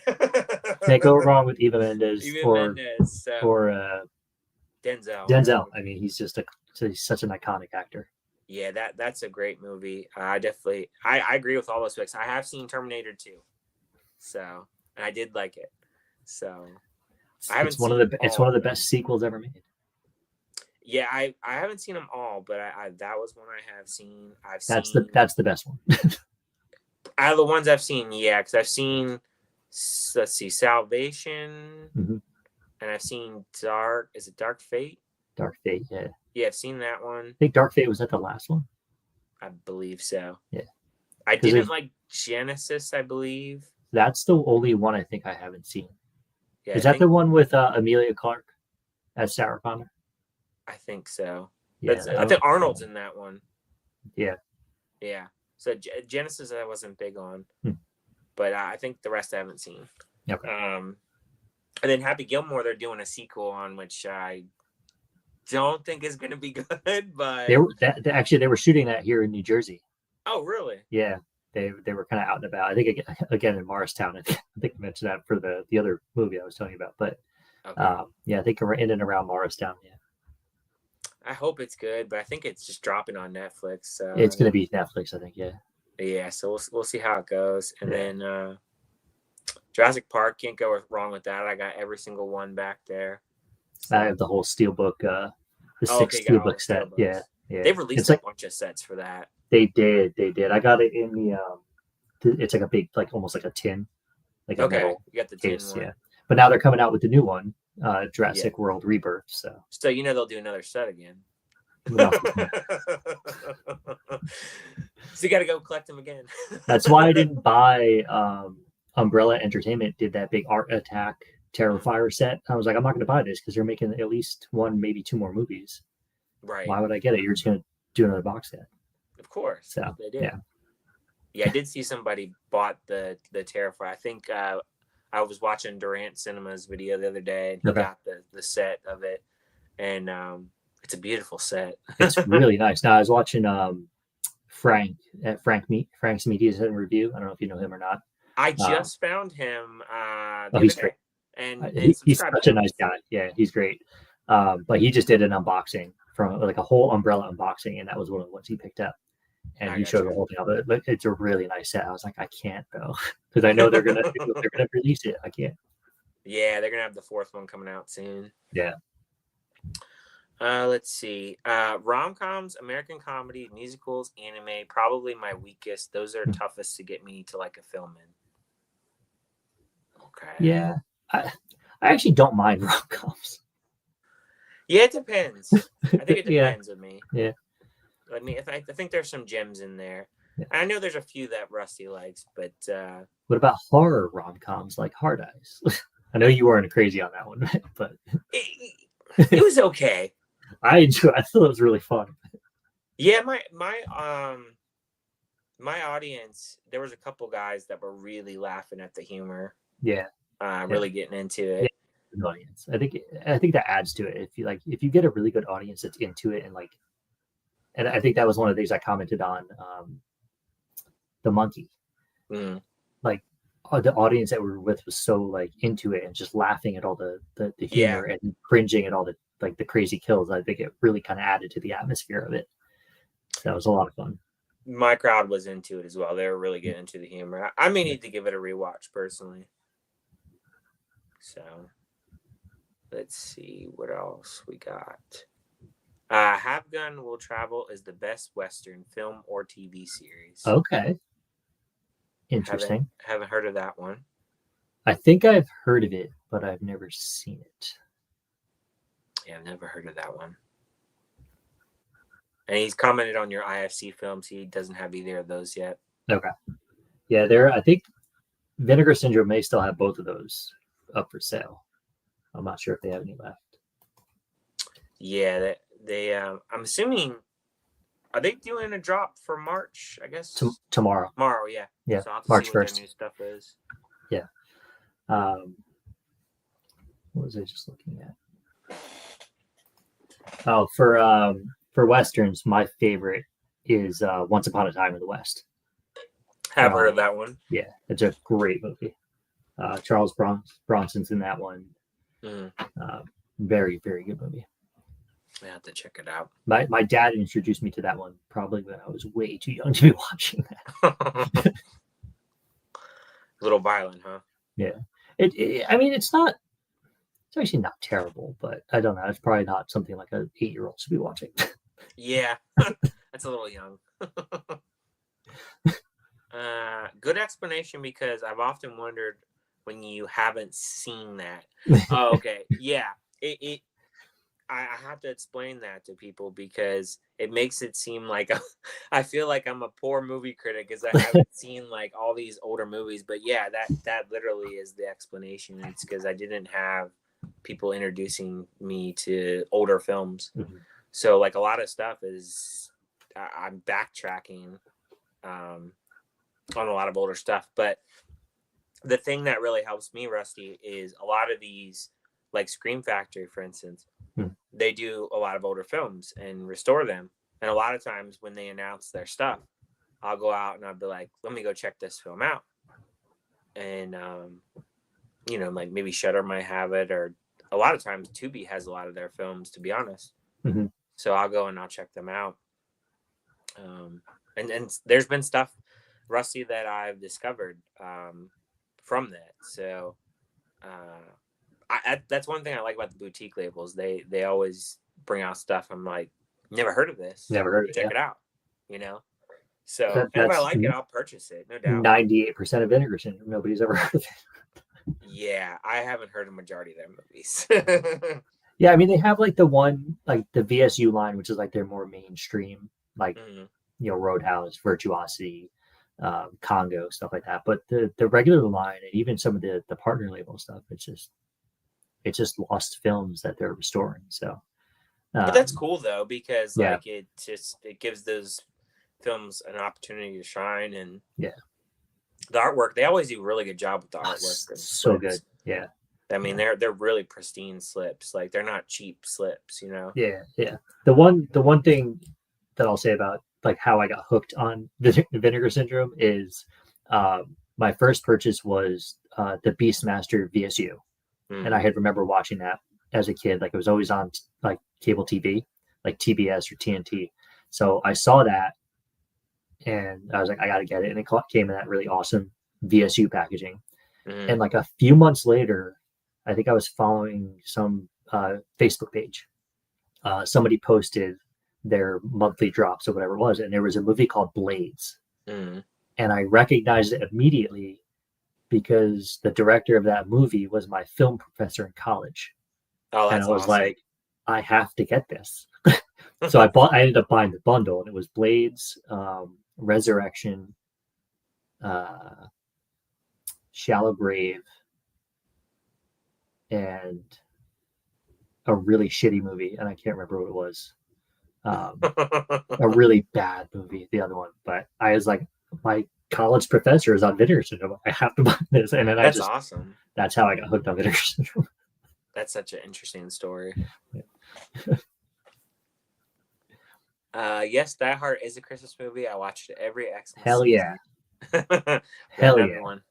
Can't go wrong with Eva Mendes or Denzel. Denzel. I mean, he's such an iconic actor. Yeah, that's a great movie. I agree with all those picks. I have seen Terminator 2, so and I did like it. So it's one of the best sequels ever made. Yeah, I haven't seen them all, but that was one I have seen. That's the best one. Out of the ones I've seen, yeah, because I've seen, let's see, Salvation, and I've seen Dark Fate? Dark Fate, yeah. Yeah, I've seen that one. I think Dark Fate was that the last one? I believe so. Yeah. I didn't like Genesis, I believe. That's the only one I think I haven't seen. Yeah, Is that the one with Emilia Clarke as Sarah Connor? I think so. Yeah, I think Arnold's in that one. Yeah. Yeah. So Genesis I wasn't big on, but I think the rest I haven't seen. Okay. And then Happy Gilmore, they're doing a sequel on which I don't think is going to be good, but they were shooting that here in New Jersey. Oh, really? Yeah, they were kind of out and about. I think again in Morristown. I think I mentioned that for the other movie I was telling you about, but I think we're in and around Morristown. Yeah. I hope it's good, but I think it's just dropping on Netflix. So it's going to be Netflix, I think. Yeah. Yeah. So we'll see how it goes, and then Jurassic Park, can't go wrong with that. I got every single one back there. So. I have the whole Steelbook, the 6 Steelbook set. Yeah. They've released a bunch of sets for that. They did. I got it in the. It's like a big, like almost like a tin. Like a metal you got the tin case, one. yeah. But now they're coming out with the new one, Jurassic World Rebirth. So they'll do another set again. No. So you got to go collect them again. That's why I didn't buy Umbrella Entertainment did that big Art Attack Terrifier set. I was like, I'm not going to buy this because they're making at least one, maybe two more movies. Right. Why would I get it? You're just going to do another box set. Of course. So they did. Yeah, I did see somebody bought the Terrifier. I think I was watching Durant Cinema's video the other day, and he got the set of it, and it's a beautiful set. It's really nice. Now I was watching Frank at Frank's Media Review. I don't know if you know him or not. I just found him the he's other great. day, and he's such a nice guy. Yeah, he's great. But he just did an unboxing from like a whole umbrella unboxing, and that was one of the ones he picked up. And he showed the whole thing of it. But it's a really nice set. I was like, I can't though, because I know they're gonna release it. I can't. Yeah, they're gonna have the 4th one coming out soon. Yeah. Let's see. Rom-coms, American comedy, musicals, anime, probably my weakest. Those are toughest to get me to like a film in. Okay. Yeah. I actually don't mind rom-coms. Yeah, it depends. I think it depends with me. Yeah. I mean, I think there's some gems in there. Yeah. I know there's a few that Rusty likes, but what about horror rom-coms like Hard Eyes? I know you weren't crazy on that one, but it was okay. I thought it was really fun. Yeah, my audience, there was a couple guys that were really laughing at the humor. Yeah. Really getting into it. Yeah, audience. I think that adds to it. If you get a really good audience that's into it, and I think that was one of the things I commented on the Monkey. Like the audience that we were with was so like into it and just laughing at all the humor and cringing at all the like the crazy kills. I think it really kind of added to the atmosphere of it. So it was a lot of fun. My crowd was into it as well. They were really getting into the humor. I may need to give it a rewatch personally. So let's see what else we got. Have Gun Will Travel is the best Western film or TV series. Okay. Interesting. Haven't heard of that one. I think I've heard of it, but I've never seen it. Yeah, I've never heard of that one. And he's commented on your IFC films. He doesn't have either of those yet. Okay. Yeah, I think Vinegar Syndrome may still have both of those up for sale. I'm not sure if they have any left. Yeah, they I'm assuming, are they doing a drop for March? I guess tomorrow. Tomorrow, yeah. Yeah, so I'll have to March see what 1st. Their new stuff is. Yeah. What was I just looking at? Oh, for Westerns, my favorite is Once Upon a Time in the West. Have heard of that one. Yeah, it's a great movie. Charles Bronson's in that one. Very, very good movie. I have to check it out. My dad introduced me to that one probably when I was way too young to be watching that. A little violent, huh? Yeah. I mean, it's actually not terrible, but I don't know. It's probably not something like an 8-year-old should be watching. Yeah, that's a little young. Good explanation, because I've often wondered when you haven't seen that. Oh, okay. Yeah. I have to explain that to people because it makes it seem like I feel like I'm a poor movie critic because I haven't seen like all these older movies. But yeah, that literally is the explanation. It's because I didn't have people introducing me to older films. Mm-hmm. So like a lot of stuff is I'm backtracking on a lot of older stuff. But the thing that really helps me, Rusty, is a lot of these, like Scream Factory, for instance, they do a lot of older films and restore them. And a lot of times when they announce their stuff, I'll go out and I'll be like, let me go check this film out. And, like maybe Shudder might have it, or a lot of times Tubi has a lot of their films, to be honest. Mm-hmm. So I'll go and I'll check them out. And there's been stuff, Rusty, that I've discovered from that. So that's one thing I like about the boutique labels. They always bring out stuff. I'm like, never heard of this. Never heard of it. Check it out. So if I like it, I'll purchase it. No doubt. 98% of Vinegar Syndrome. Nobody's ever heard of it. Yeah, I haven't heard a majority of their movies. Yeah, I mean they have like the one, like the VSU line, which is like their more mainstream, like Roadhouse, Virtuosity, Congo, stuff like that. But the regular line and even some of the partner label stuff, it's just lost films that they're restoring. So But that's cool though, because like it gives those films an opportunity to shine, and the artwork, they always do a really good job with the artwork. So good. Yeah. I mean, they're really pristine slips. Like they're not cheap slips, you know? Yeah. Yeah. The one thing that I'll say about like how I got hooked on Vinegar Syndrome is my first purchase was the Beastmaster VSU. And I had remember watching that as a kid. Like it was always on like cable TV, like TBS or TNT. So I saw that and I was like, I got to get it. And it came in that really awesome VSU packaging. And like a few months later, I think I was following some Facebook page. Somebody posted their monthly drops or whatever it was. And there was a movie called Blades. And I recognized it immediately because the director of that movie was my film professor in college. Oh, and I was awesome. like, I have to get this. So I ended up buying the bundle, and it was Blades, Resurrection, Shallow Grave, and a really shitty movie, and I can't remember what it was. A really bad movie, the other one. But I was like, my college professor is on Vinegar Syndrome. I have to buy this. And then that's awesome. That's how I got hooked on Vinegar Syndrome. That's such an interesting story. Yes, Die Hard is a Christmas movie. I watched it every Xmas Hell yeah. Hell yeah. One.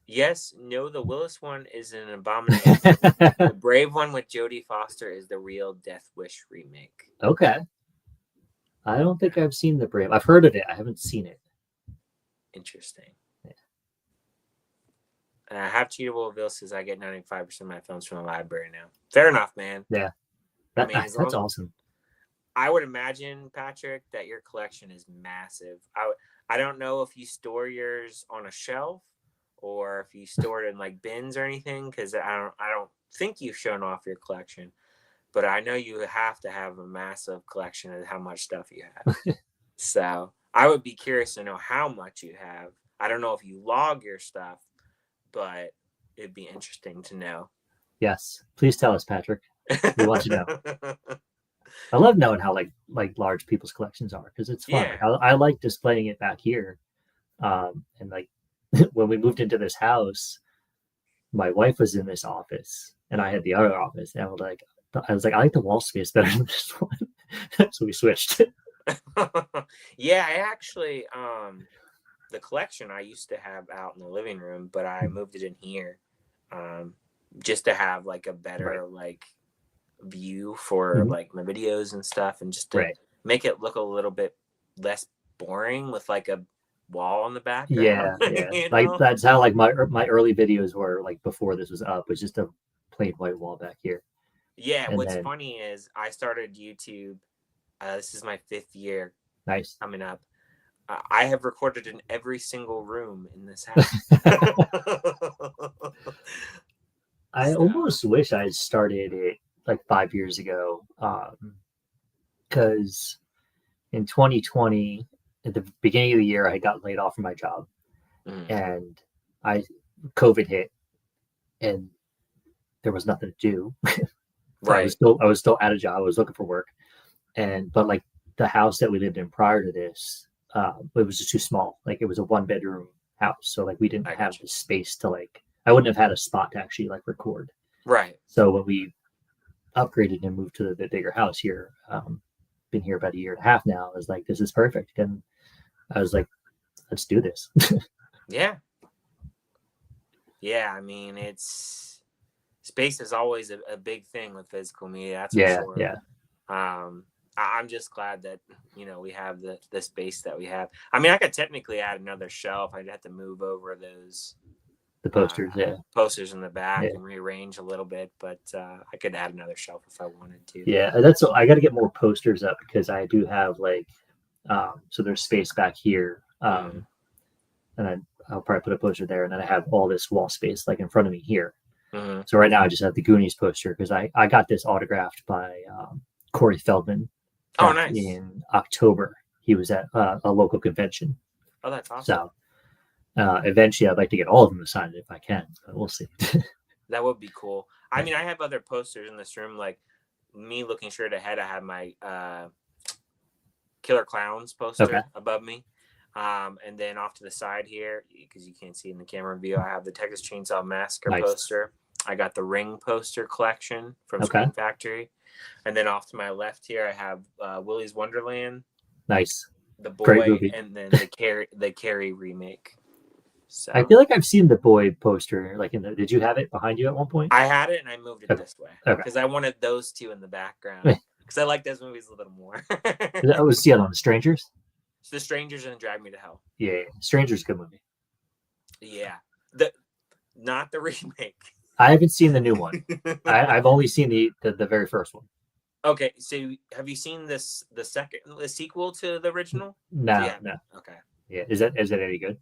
Yes, no, the Willis one is an abomination. The Brave one with Jodie Foster is the real Death Wish remake. Okay. I don't think I've seen the Brave. I've heard of it. I haven't seen it. Interesting. Yeah. And I have Cheatable Bill says I get 95% of my films from the library now. Fair enough, man. Yeah. That's awesome. I would imagine, Patrick, that your collection is massive. I don't know if you store yours on a shelf or if you store it in like bins or anything, because I don't think you've shown off your collection. But I know you have to have a massive collection of how much stuff you have. So I would be curious to know how much you have. I don't know if you log your stuff, but it'd be interesting to know. Yes. Please tell us, Patrick. We want to know. I love knowing how like large people's collections are, because it's fun. Yeah. I like displaying it back here. And like when we moved into this house, my wife was in this office and I had the other office, and I was like, I like the wall space better than this one. So we switched. Yeah, I actually the collection I used to have out in the living room, but I moved it in here just to have like a better like view for like my videos and stuff, and just to make it look a little bit less boring with like a wall on the background. Yeah. You know? Like that's how like my early videos were, like before this was up, was just a plain white wall back here. Yeah, and what's funny is I started YouTube. This is my 5th year. Nice. Coming up. I have recorded in every single room in this house. I almost wish I had started it like 5 years ago, because in 2020, at the beginning of the year, I got laid off from my job, and COVID hit, and there was nothing to do. Right. I was still at a job. I was looking for work, but like the house that we lived in prior to this, it was just too small. Like it was a 1-bedroom house, so like we didn't have the space to like. I wouldn't have had a spot to actually like record. Right. So when we upgraded and moved to the bigger house here, been here about 1.5 years now, I was like, this is perfect. And I was like, let's do this. Yeah. Yeah. I mean, space is always a big thing with physical media. That's for sure. Yeah. I'm just glad that, we have the space that we have. I mean, I could technically add another shelf. I'd have to move over the posters, posters in the back and rearrange a little bit, but I could add another shelf if I wanted to. Yeah, I got to get more posters up, because I do have like, so there's space back here, and I'll probably put a poster there, and then I have all this wall space like in front of me here. So right now I just have the Goonies poster, because I got this autographed by Corey Feldman. Oh, nice. In October, he was at a local convention. Oh, that's awesome. So eventually I'd like to get all of them to sign it if I can, but we'll see. That would be cool. I mean, I have other posters in this room, like me looking straight ahead. I have my Killer Clowns poster above me. And then off to the side here, because you can't see in the camera view, I have the Texas Chainsaw Massacre poster. I got the Ring poster collection from Scream Factory. And then off to my left here, I have Willy's Wonderland. Nice. The Boy, and then the Carrie remake. So I feel like I've seen the Boy poster. Like, did you have it behind you at one point? I had it, and I moved it this way because I wanted those two in the background because I like those movies a little more. That was on The Strangers. The Strangers and Drag Me to Hell. Yeah, Strangers, good movie. Yeah, not the remake. I haven't seen the new one. I've only seen the very first one. Okay, so have you seen the sequel to the original? No. Okay. Yeah, is it any good?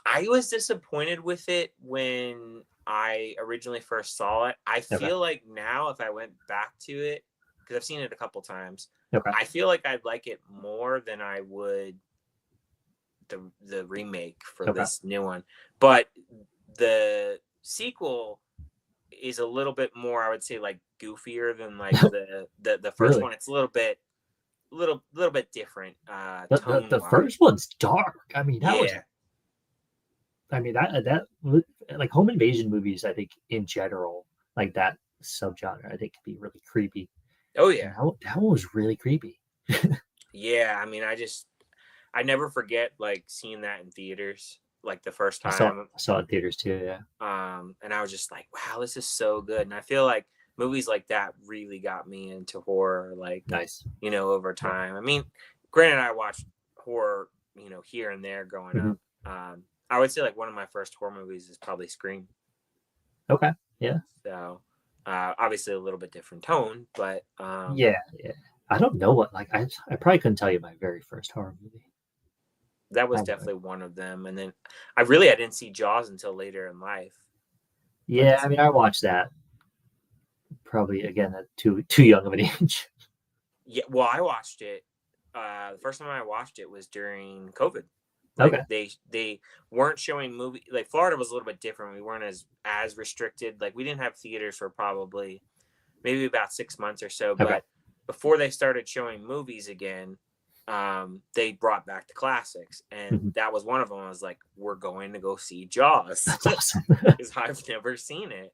I was disappointed with it when I originally first saw it. I feel like now if I went back to it, because I've seen it a couple times, I feel like I'd like it more than I would the remake for this new one. But the sequel is a little bit more, I would say, like goofier than like the first one. It's a little bit different. The first one's dark. I mean, that like home invasion movies, I think in general, like that subgenre, I think can be really creepy. Oh yeah, that one was really creepy. Yeah, I mean, I never forget like seeing that in theaters. Like the first time I saw it in theaters too, yeah. And I was just like, wow, this is so good. And I feel like movies like that really got me into horror, like nice, over time. I mean, granted, I watched horror, here and there growing up. I would say like one of my first horror movies is probably Scream. Okay, yeah. So obviously a little bit different tone, but yeah. I don't know what, like I probably couldn't tell you my very first horror movie. That was definitely one of them. And then I didn't see Jaws until later in life. Yeah, I mean, I watched that probably again at too young of an age. Yeah, well, I watched it. The first time I watched it was during COVID. Like they weren't showing movie. Like Florida was a little bit different. We weren't as restricted. Like we didn't have theaters for probably maybe about 6 months or so. But before they started showing movies again, they brought back the classics, and that was one of them. I was like, we're going to go see Jaws. That's awesome. Because I've never seen it.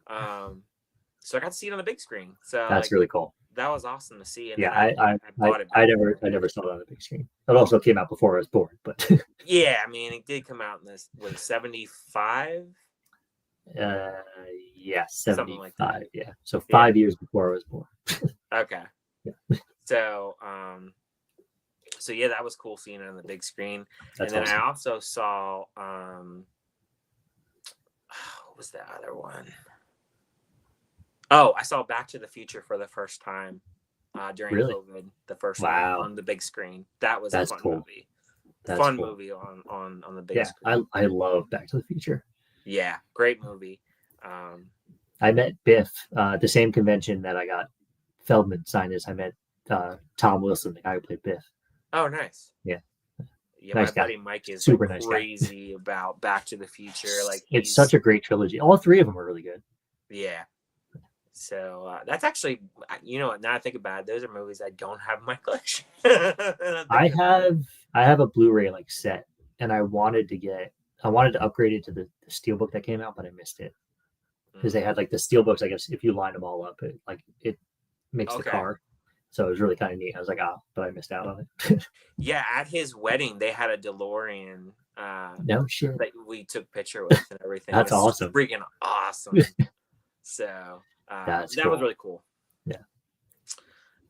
So I got to see it on the big screen. So that's really cool. That was awesome to see. And yeah, I never saw it on the big screen. It also came out before I was born, but yeah, I mean, it did come out in this was 75. Yeah, 75. Like that. Yeah, so 5 years before I was born. Okay. Yeah. So yeah, that was cool seeing it on the big screen. That's and then awesome. I also saw what was the other one? Oh, I saw Back to the Future for the first time during COVID. The first one on the big screen. That was a fun movie. Fun movie on the big screen. I love Back to the Future. Yeah, great movie. I met Biff at the same convention that I got Feldman signed as. I met Tom Wilson, the guy who played Biff. Oh, nice. Yeah. Yeah, nice my buddy Mike is super like crazy about Back to the Future. Like it's such a great trilogy. All three of them are really good. Yeah. So that's actually, now I think about it, those are movies I don't have in my collection. I have a Blu-ray like set, and I wanted to upgrade it to the steelbook that came out, but I missed it because they had like the steelbooks. I guess if you line them all up, it makes the car. So it was really kind of neat. I was like, but I missed out on it. Yeah, at his wedding, they had a DeLorean. No shit. That we took picture with and everything. That's awesome. Freaking awesome. So that cool. was really cool. Yeah.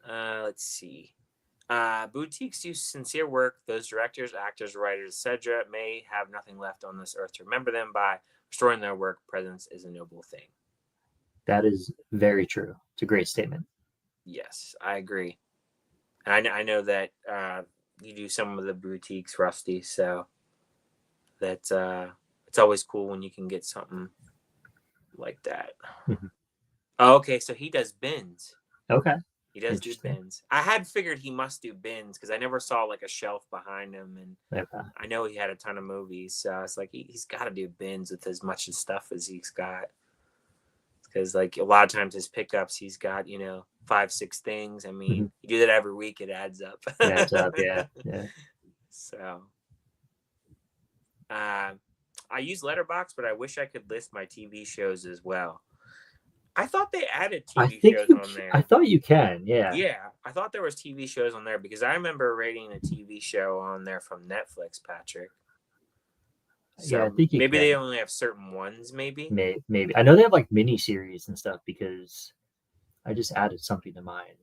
Let's see. Boutiques do sincere work. Those directors, actors, writers, etc., may have nothing left on this earth to remember them by. Restoring their work presence is a noble thing. That is very true. It's a great statement. Yes, I agree. And I know that you do some of the boutiques, Rusty. So that's it's always cool when you can get something like that. Mm-hmm. Oh, okay, so he does bins. Okay. He does do bins. I had figured he must do bins because I never saw like a shelf behind him, and I know he had a ton of movies, so it's like he's got to do bins with as much stuff as he's got. Because like a lot of times his pickups, he's got 5-6 things. I mean, you do that every week, it adds up. It adds up, yeah. So, I use Letterboxd, but I wish I could list my TV shows as well. I thought they added TV shows on there. I thought you can, yeah. Yeah, I thought there was TV shows on there because I remember rating a TV show on there from Netflix, Patrick. So yeah, I think maybe they only have certain ones, maybe. Maybe. I know they have like mini series and stuff because I just added something to mine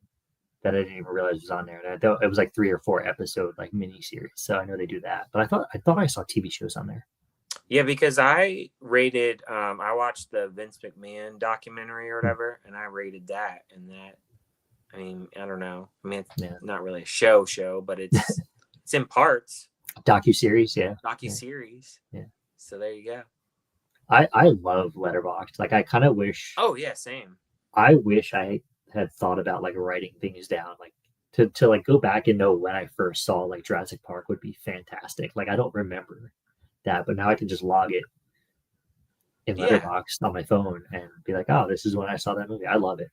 that I didn't even realize was on there. And I thought it was like 3 or 4 episode like mini series. So I know they do that. But I thought I saw TV shows on there. Yeah, because I rated, I watched the Vince McMahon documentary or whatever, and I rated that. And that, I mean, I don't know. I mean, it's not really a show, but it's it's in parts. Docu-series, yeah. Docu-series. Yeah. So there you go. I love Letterboxd. Like, I kind of wish. Oh, yeah, same. I wish I had thought about like writing things down, like to like go back and know when I first saw like Jurassic Park would be fantastic. Like, I don't remember that, but now I can just log it in Letterboxd on my phone and be like, oh, this is when I saw that movie. I love it.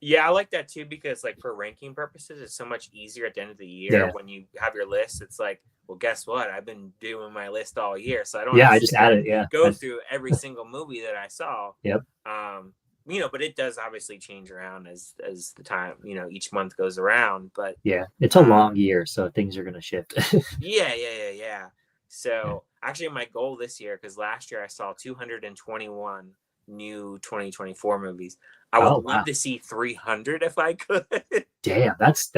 Yeah, I like that too because like for ranking purposes, it's so much easier at the end of the year when you have your list. It's like, well, guess what? I've been doing my list all year, so I don't. Yeah, I just added. Yeah, go through every single movie that I saw. Yep. But it does obviously change around as the time each month goes around. But yeah, it's a long year, so things are gonna shift. Yeah. So actually, my goal this year, because last year I saw 221 new 2024 movies. I would love to see 300 if I could. Damn, that's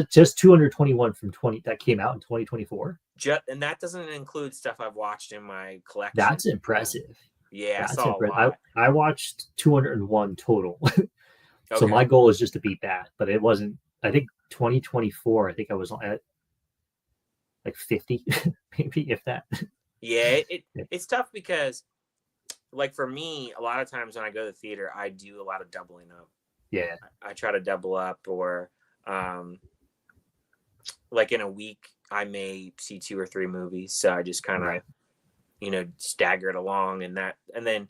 just 221 from 20 that came out in 2024. And that doesn't include stuff I've watched in my collection. That's impressive. Yeah, I saw a lot. I watched 201 total. So my goal is just to beat that, but it wasn't. I think 2024. I think I was at like 50, maybe if that. Yeah, it's tough because, like for me, a lot of times when I go to the theater, I do a lot of doubling up. Yeah, I try to double up, or like in a week, I may see 2 or 3 movies. So I just kind of, stagger it along, and then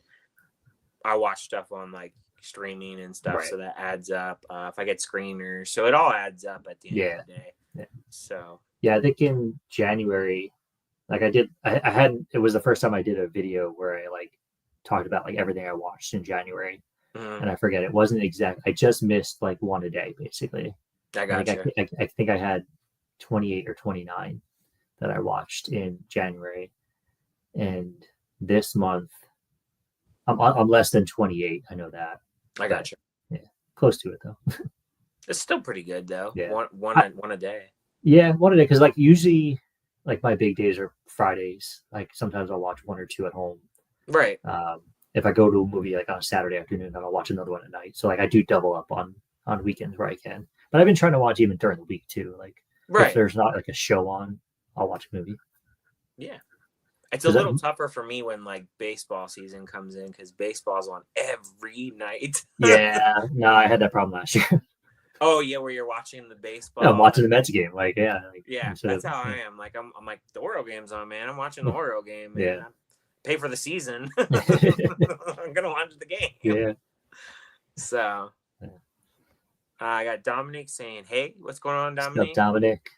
I watch stuff on like streaming and stuff, so that adds up. If I get screeners, so it all adds up at the end of the day. Yeah. So yeah, I think in January, like it was the first time I did a video where I like talked about like everything I watched in January, and I forget, it wasn't exact. I just missed like one a day basically. I think I had 28 or 29 that I watched in January, and this month I'm less than 28. I know that. I got you. Yeah, close to it though. It's still pretty good though. Yeah. One a day. Yeah, one a day, because like usually like my big days are Fridays. Like sometimes I'll watch 1 or 2 at home. Right. If I go to a movie like on a Saturday afternoon, then I'll watch another one at night. So like I do double up on weekends where I can. But I've been trying to watch even during the week too. Like if there's not like a show on, I'll watch a movie. Yeah. It's a little tougher for me when like baseball season comes in, because baseball's on every night. Yeah. No, I had that problem last year. Oh yeah, where you're watching the baseball. Yeah, I'm watching the Mets game. Like, that's how I am. Like I'm like, the Oriole game's on, man. I'm watching the Oriole game, man. Yeah. I pay for the season. I'm gonna watch the game. Yeah. So I got Dominic saying, hey, what's going on, Dominic? What's up, Dominic?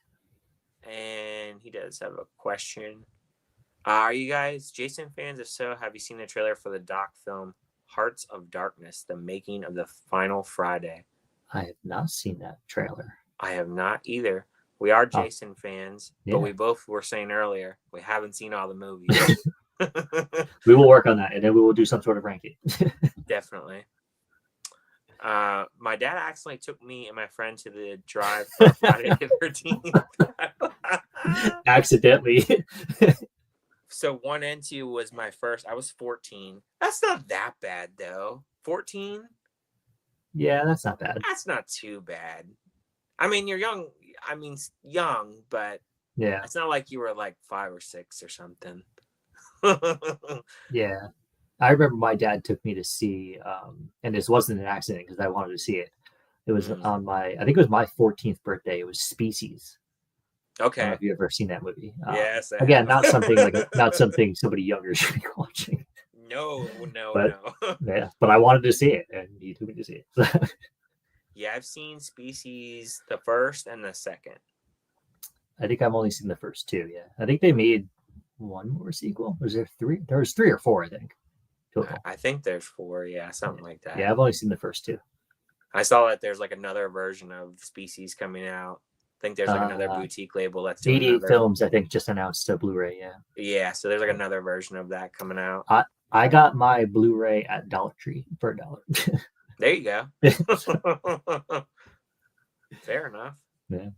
And he does have a question. Are you guys Jason fans? If so, have you seen the trailer for the doc film Hearts of Darkness, the making of the final Friday? I have not seen that trailer. I have not either. We are Jason fans, but we both were saying earlier, we haven't seen all the movies. We will work on that, and then we will do some sort of ranking. Definitely. My dad accidentally took me and my friend to the drive for Friday the 13th. Accidentally. So 1 and 2 was my first. I was 14. That's not that bad, though. 14? Yeah, that's not bad. That's not too bad. I mean, you're young. I mean, young, but it's not like you were like 5 or 6 or something. Yeah. I remember my dad took me to see, and this wasn't an accident because I wanted to see it, It was on I think it was my 14th birthday. It was Species. Okay. I don't know if you've ever seen that movie. Yes. Again, not something somebody younger should be watching. No. But I wanted to see it, and he took me to see it. Yeah, I've seen Species, the first and the second. I think I've only seen the first two. Yeah, I think they made one more sequel. Was there three? There was 3 or 4, I think. Total. I think there's 4. Yeah, something like that. Yeah, I've only seen the first 2. I saw that there's like another version of Species coming out. I think there's like another boutique label that's doing 88 Films, I think, just announced a Blu-ray. Yeah. Yeah, so there's like another version of that coming out. I got my Blu-ray at Dollar Tree for $1. There you go. Fair enough. Yeah.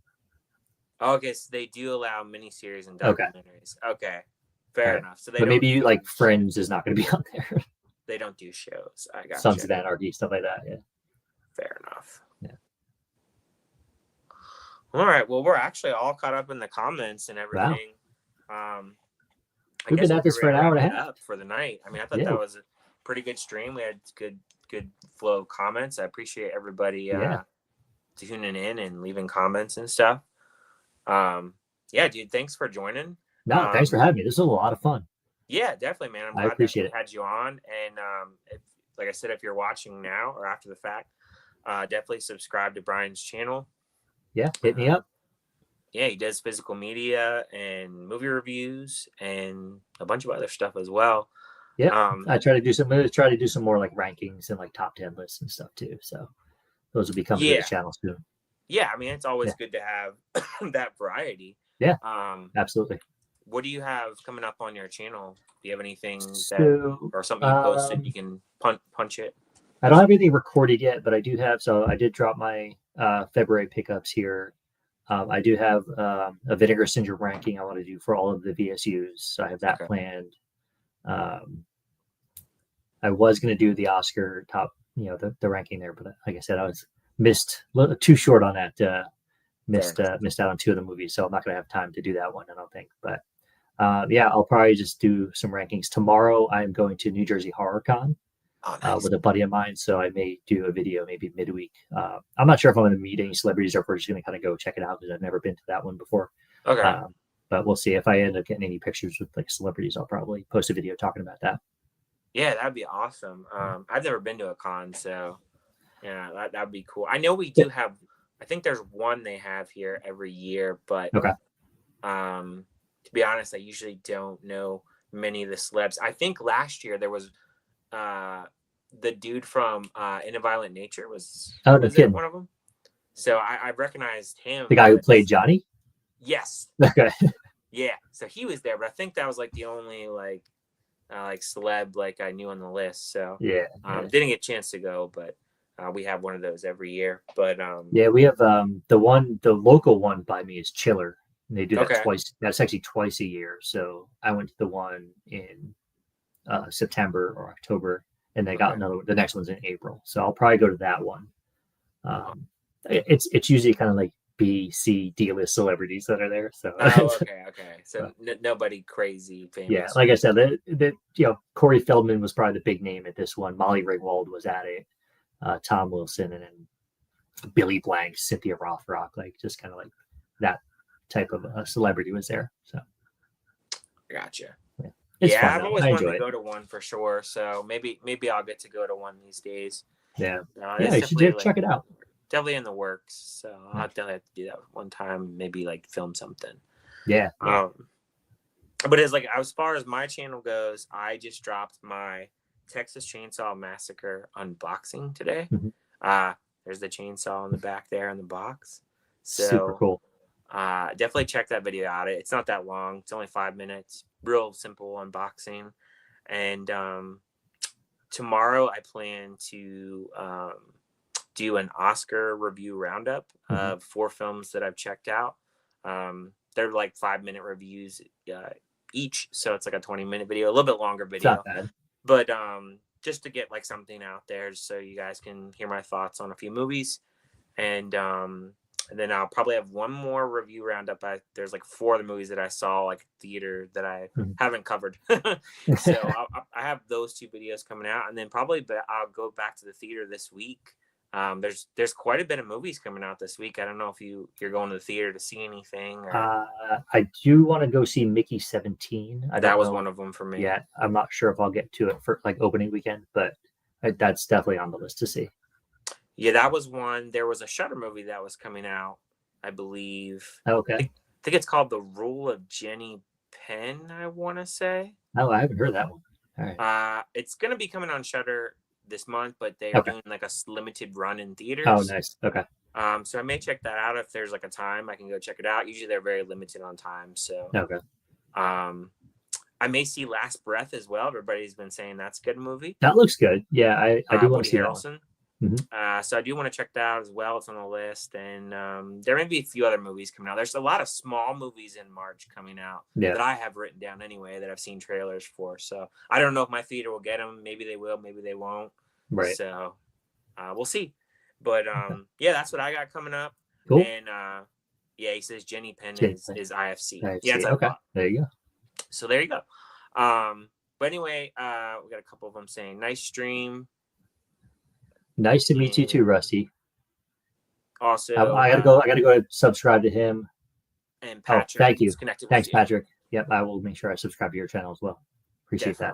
Okay, so they do allow miniseries and documentaries. Okay. Fair enough. So but maybe like Friends is not going to be on there. They don't do shows. I got Sons of Anarchy, stuff like that. Yeah. Fair enough. Yeah. All right. Well, we're actually all caught up in the comments and everything. Wow. We've been at this for an hour and a half for the night. I mean, I thought that was a pretty good stream. We had good flow of comments. I appreciate everybody tuning in and leaving comments and stuff. Yeah, dude, thanks for joining. No, thanks for having me. This was a lot of fun. Yeah, definitely, man. I appreciate it. Had you on, and like I said, if you're watching now or after the fact, definitely subscribe to Brian's channel. Yeah, hit me up. Yeah, he does physical media and movie reviews and a bunch of other stuff as well. Yeah, I try to do some more like rankings and like top 10 lists and stuff too. So those will be coming to the channel soon. Yeah, I mean, it's always good to have that variety. Yeah, absolutely. What do you have coming up on your channel? Do you have anything or something you posted you can punch it? I don't have anything recorded yet, but I do have. So I did drop my February pickups here. I do have a Vinegar Syndrome ranking I want to do for all of the VSUs. So I have that planned. I was going to do the Oscar top, the ranking there, but like I said, I was missed too short on that. Missed out on 2 of the movies, so I'm not going to have time to do that one, I don't think. But I'll probably just do some rankings. Tomorrow I'm going to New Jersey Horror Con with a buddy of mine, so I may do a video maybe midweek. I'm not sure if I'm going to meet any celebrities or if we're just going to kind of go check it out because I've never been to that one before. Okay. But we'll see. If I end up getting any pictures with like celebrities, I'll probably post a video talking about that. Yeah, that'd be awesome. I've never been to a con, so yeah, that'd be cool. I know we do have. I think there's one they have here every year, but to be honest, I usually don't know many of the celebs. I think last year there was the dude from In a Violent Nature was one of them. So I recognized him. The guy who played Johnny? Yes. Okay. Yeah. So he was there, but I think that was like the only like celeb like I knew on the list. So didn't get a chance to go, but we have one of those every year. But we have the local one by me is Chiller. And they do that twice. That's actually twice a year. So I went to the one in September or October, and they got another. The next one's in April. So I'll probably go to that one. It's usually kind of like B, C, D-list celebrities that are there. So okay. So nobody crazy famous. Yeah, like I said, Corey Feldman was probably the big name at this one. Molly Ringwald was at it. Tom Wilson, and then Billy Blank, Cynthia Rothrock, like just kind of like that type of a celebrity was there. So gotcha. It's fun, I've always wanted to go to one for sure. So maybe I'll get to go to one these days. Yeah, you should check it out. Definitely in the works. So I'll definitely have to do that one time. Maybe like film something. Yeah. But it's like as far as my channel goes, I just dropped my Texas Chainsaw Massacre unboxing today. There's the chainsaw in the back there in the box. So super cool. Definitely check that video out. It's not that long. It's only 5 minutes. Real simple unboxing. And tomorrow I plan to do an Oscar review roundup of 4 films that I've checked out. They're like 5-minute reviews each, so it's like a 20-minute video, a little bit longer video. It's not bad. But just to get like something out there so you guys can hear my thoughts on a few movies. And then I'll probably have one more review roundup. There's like 4 of the movies that I saw like theater that I haven't covered. So I have those 2 videos coming out. And then probably I'll go back to the theater this week There's quite a bit of movies coming out this week. I don't know if you're going to the theater to see anything. Or... I do want to go see Mickey 17. That was one of them for me. Yeah, I'm not sure if I'll get to it for like opening weekend, but that's definitely on the list to see. Yeah, that was one. There was a Shudder movie that was coming out, I believe. Okay. I think it's called The Rule of Jenny Penn, I want to say. Oh, I haven't heard that one. All right. It's going to be coming on Shudder this month, but they're doing like a limited run in theaters. Oh, nice. Okay. So I may check that out if there's like a time I can go check it out. Usually they're very limited on time. So okay. I may see Last Breath as well. Everybody's been saying that's a good movie. That looks good. Yeah, I do want to see Harrelson. that one. Mm-hmm. So I do want to check that out as well. It's on the list, and there may be a few other movies coming out. There's a lot of small movies in March coming out that I have written down anyway that I've seen trailers for. So I don't know if my theater will get them. Maybe they will. Maybe they won't. Right. So we'll see. But yeah, that's what I got coming up. Cool. And yeah, he says Jenny Penn is IFC. Yeah, it's okay. There you go. So there you go. But anyway, we got a couple of them saying nice stream. Nice to meet you too, Rusty. Also, I gotta go subscribe to him. And Patrick, thank you. Thanks, Patrick. Yep, I will make sure I subscribe to your channel as well. Appreciate that.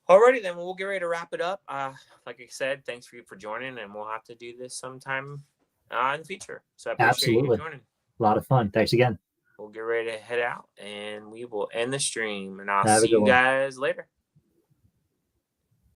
Alrighty, then we'll get ready to wrap it up. Like I said, thanks for joining, and we'll have to do this sometime in the future. So I appreciate you joining. A lot of fun. Thanks again. We'll get ready to head out, and we will end the stream. And I'll see you guys later.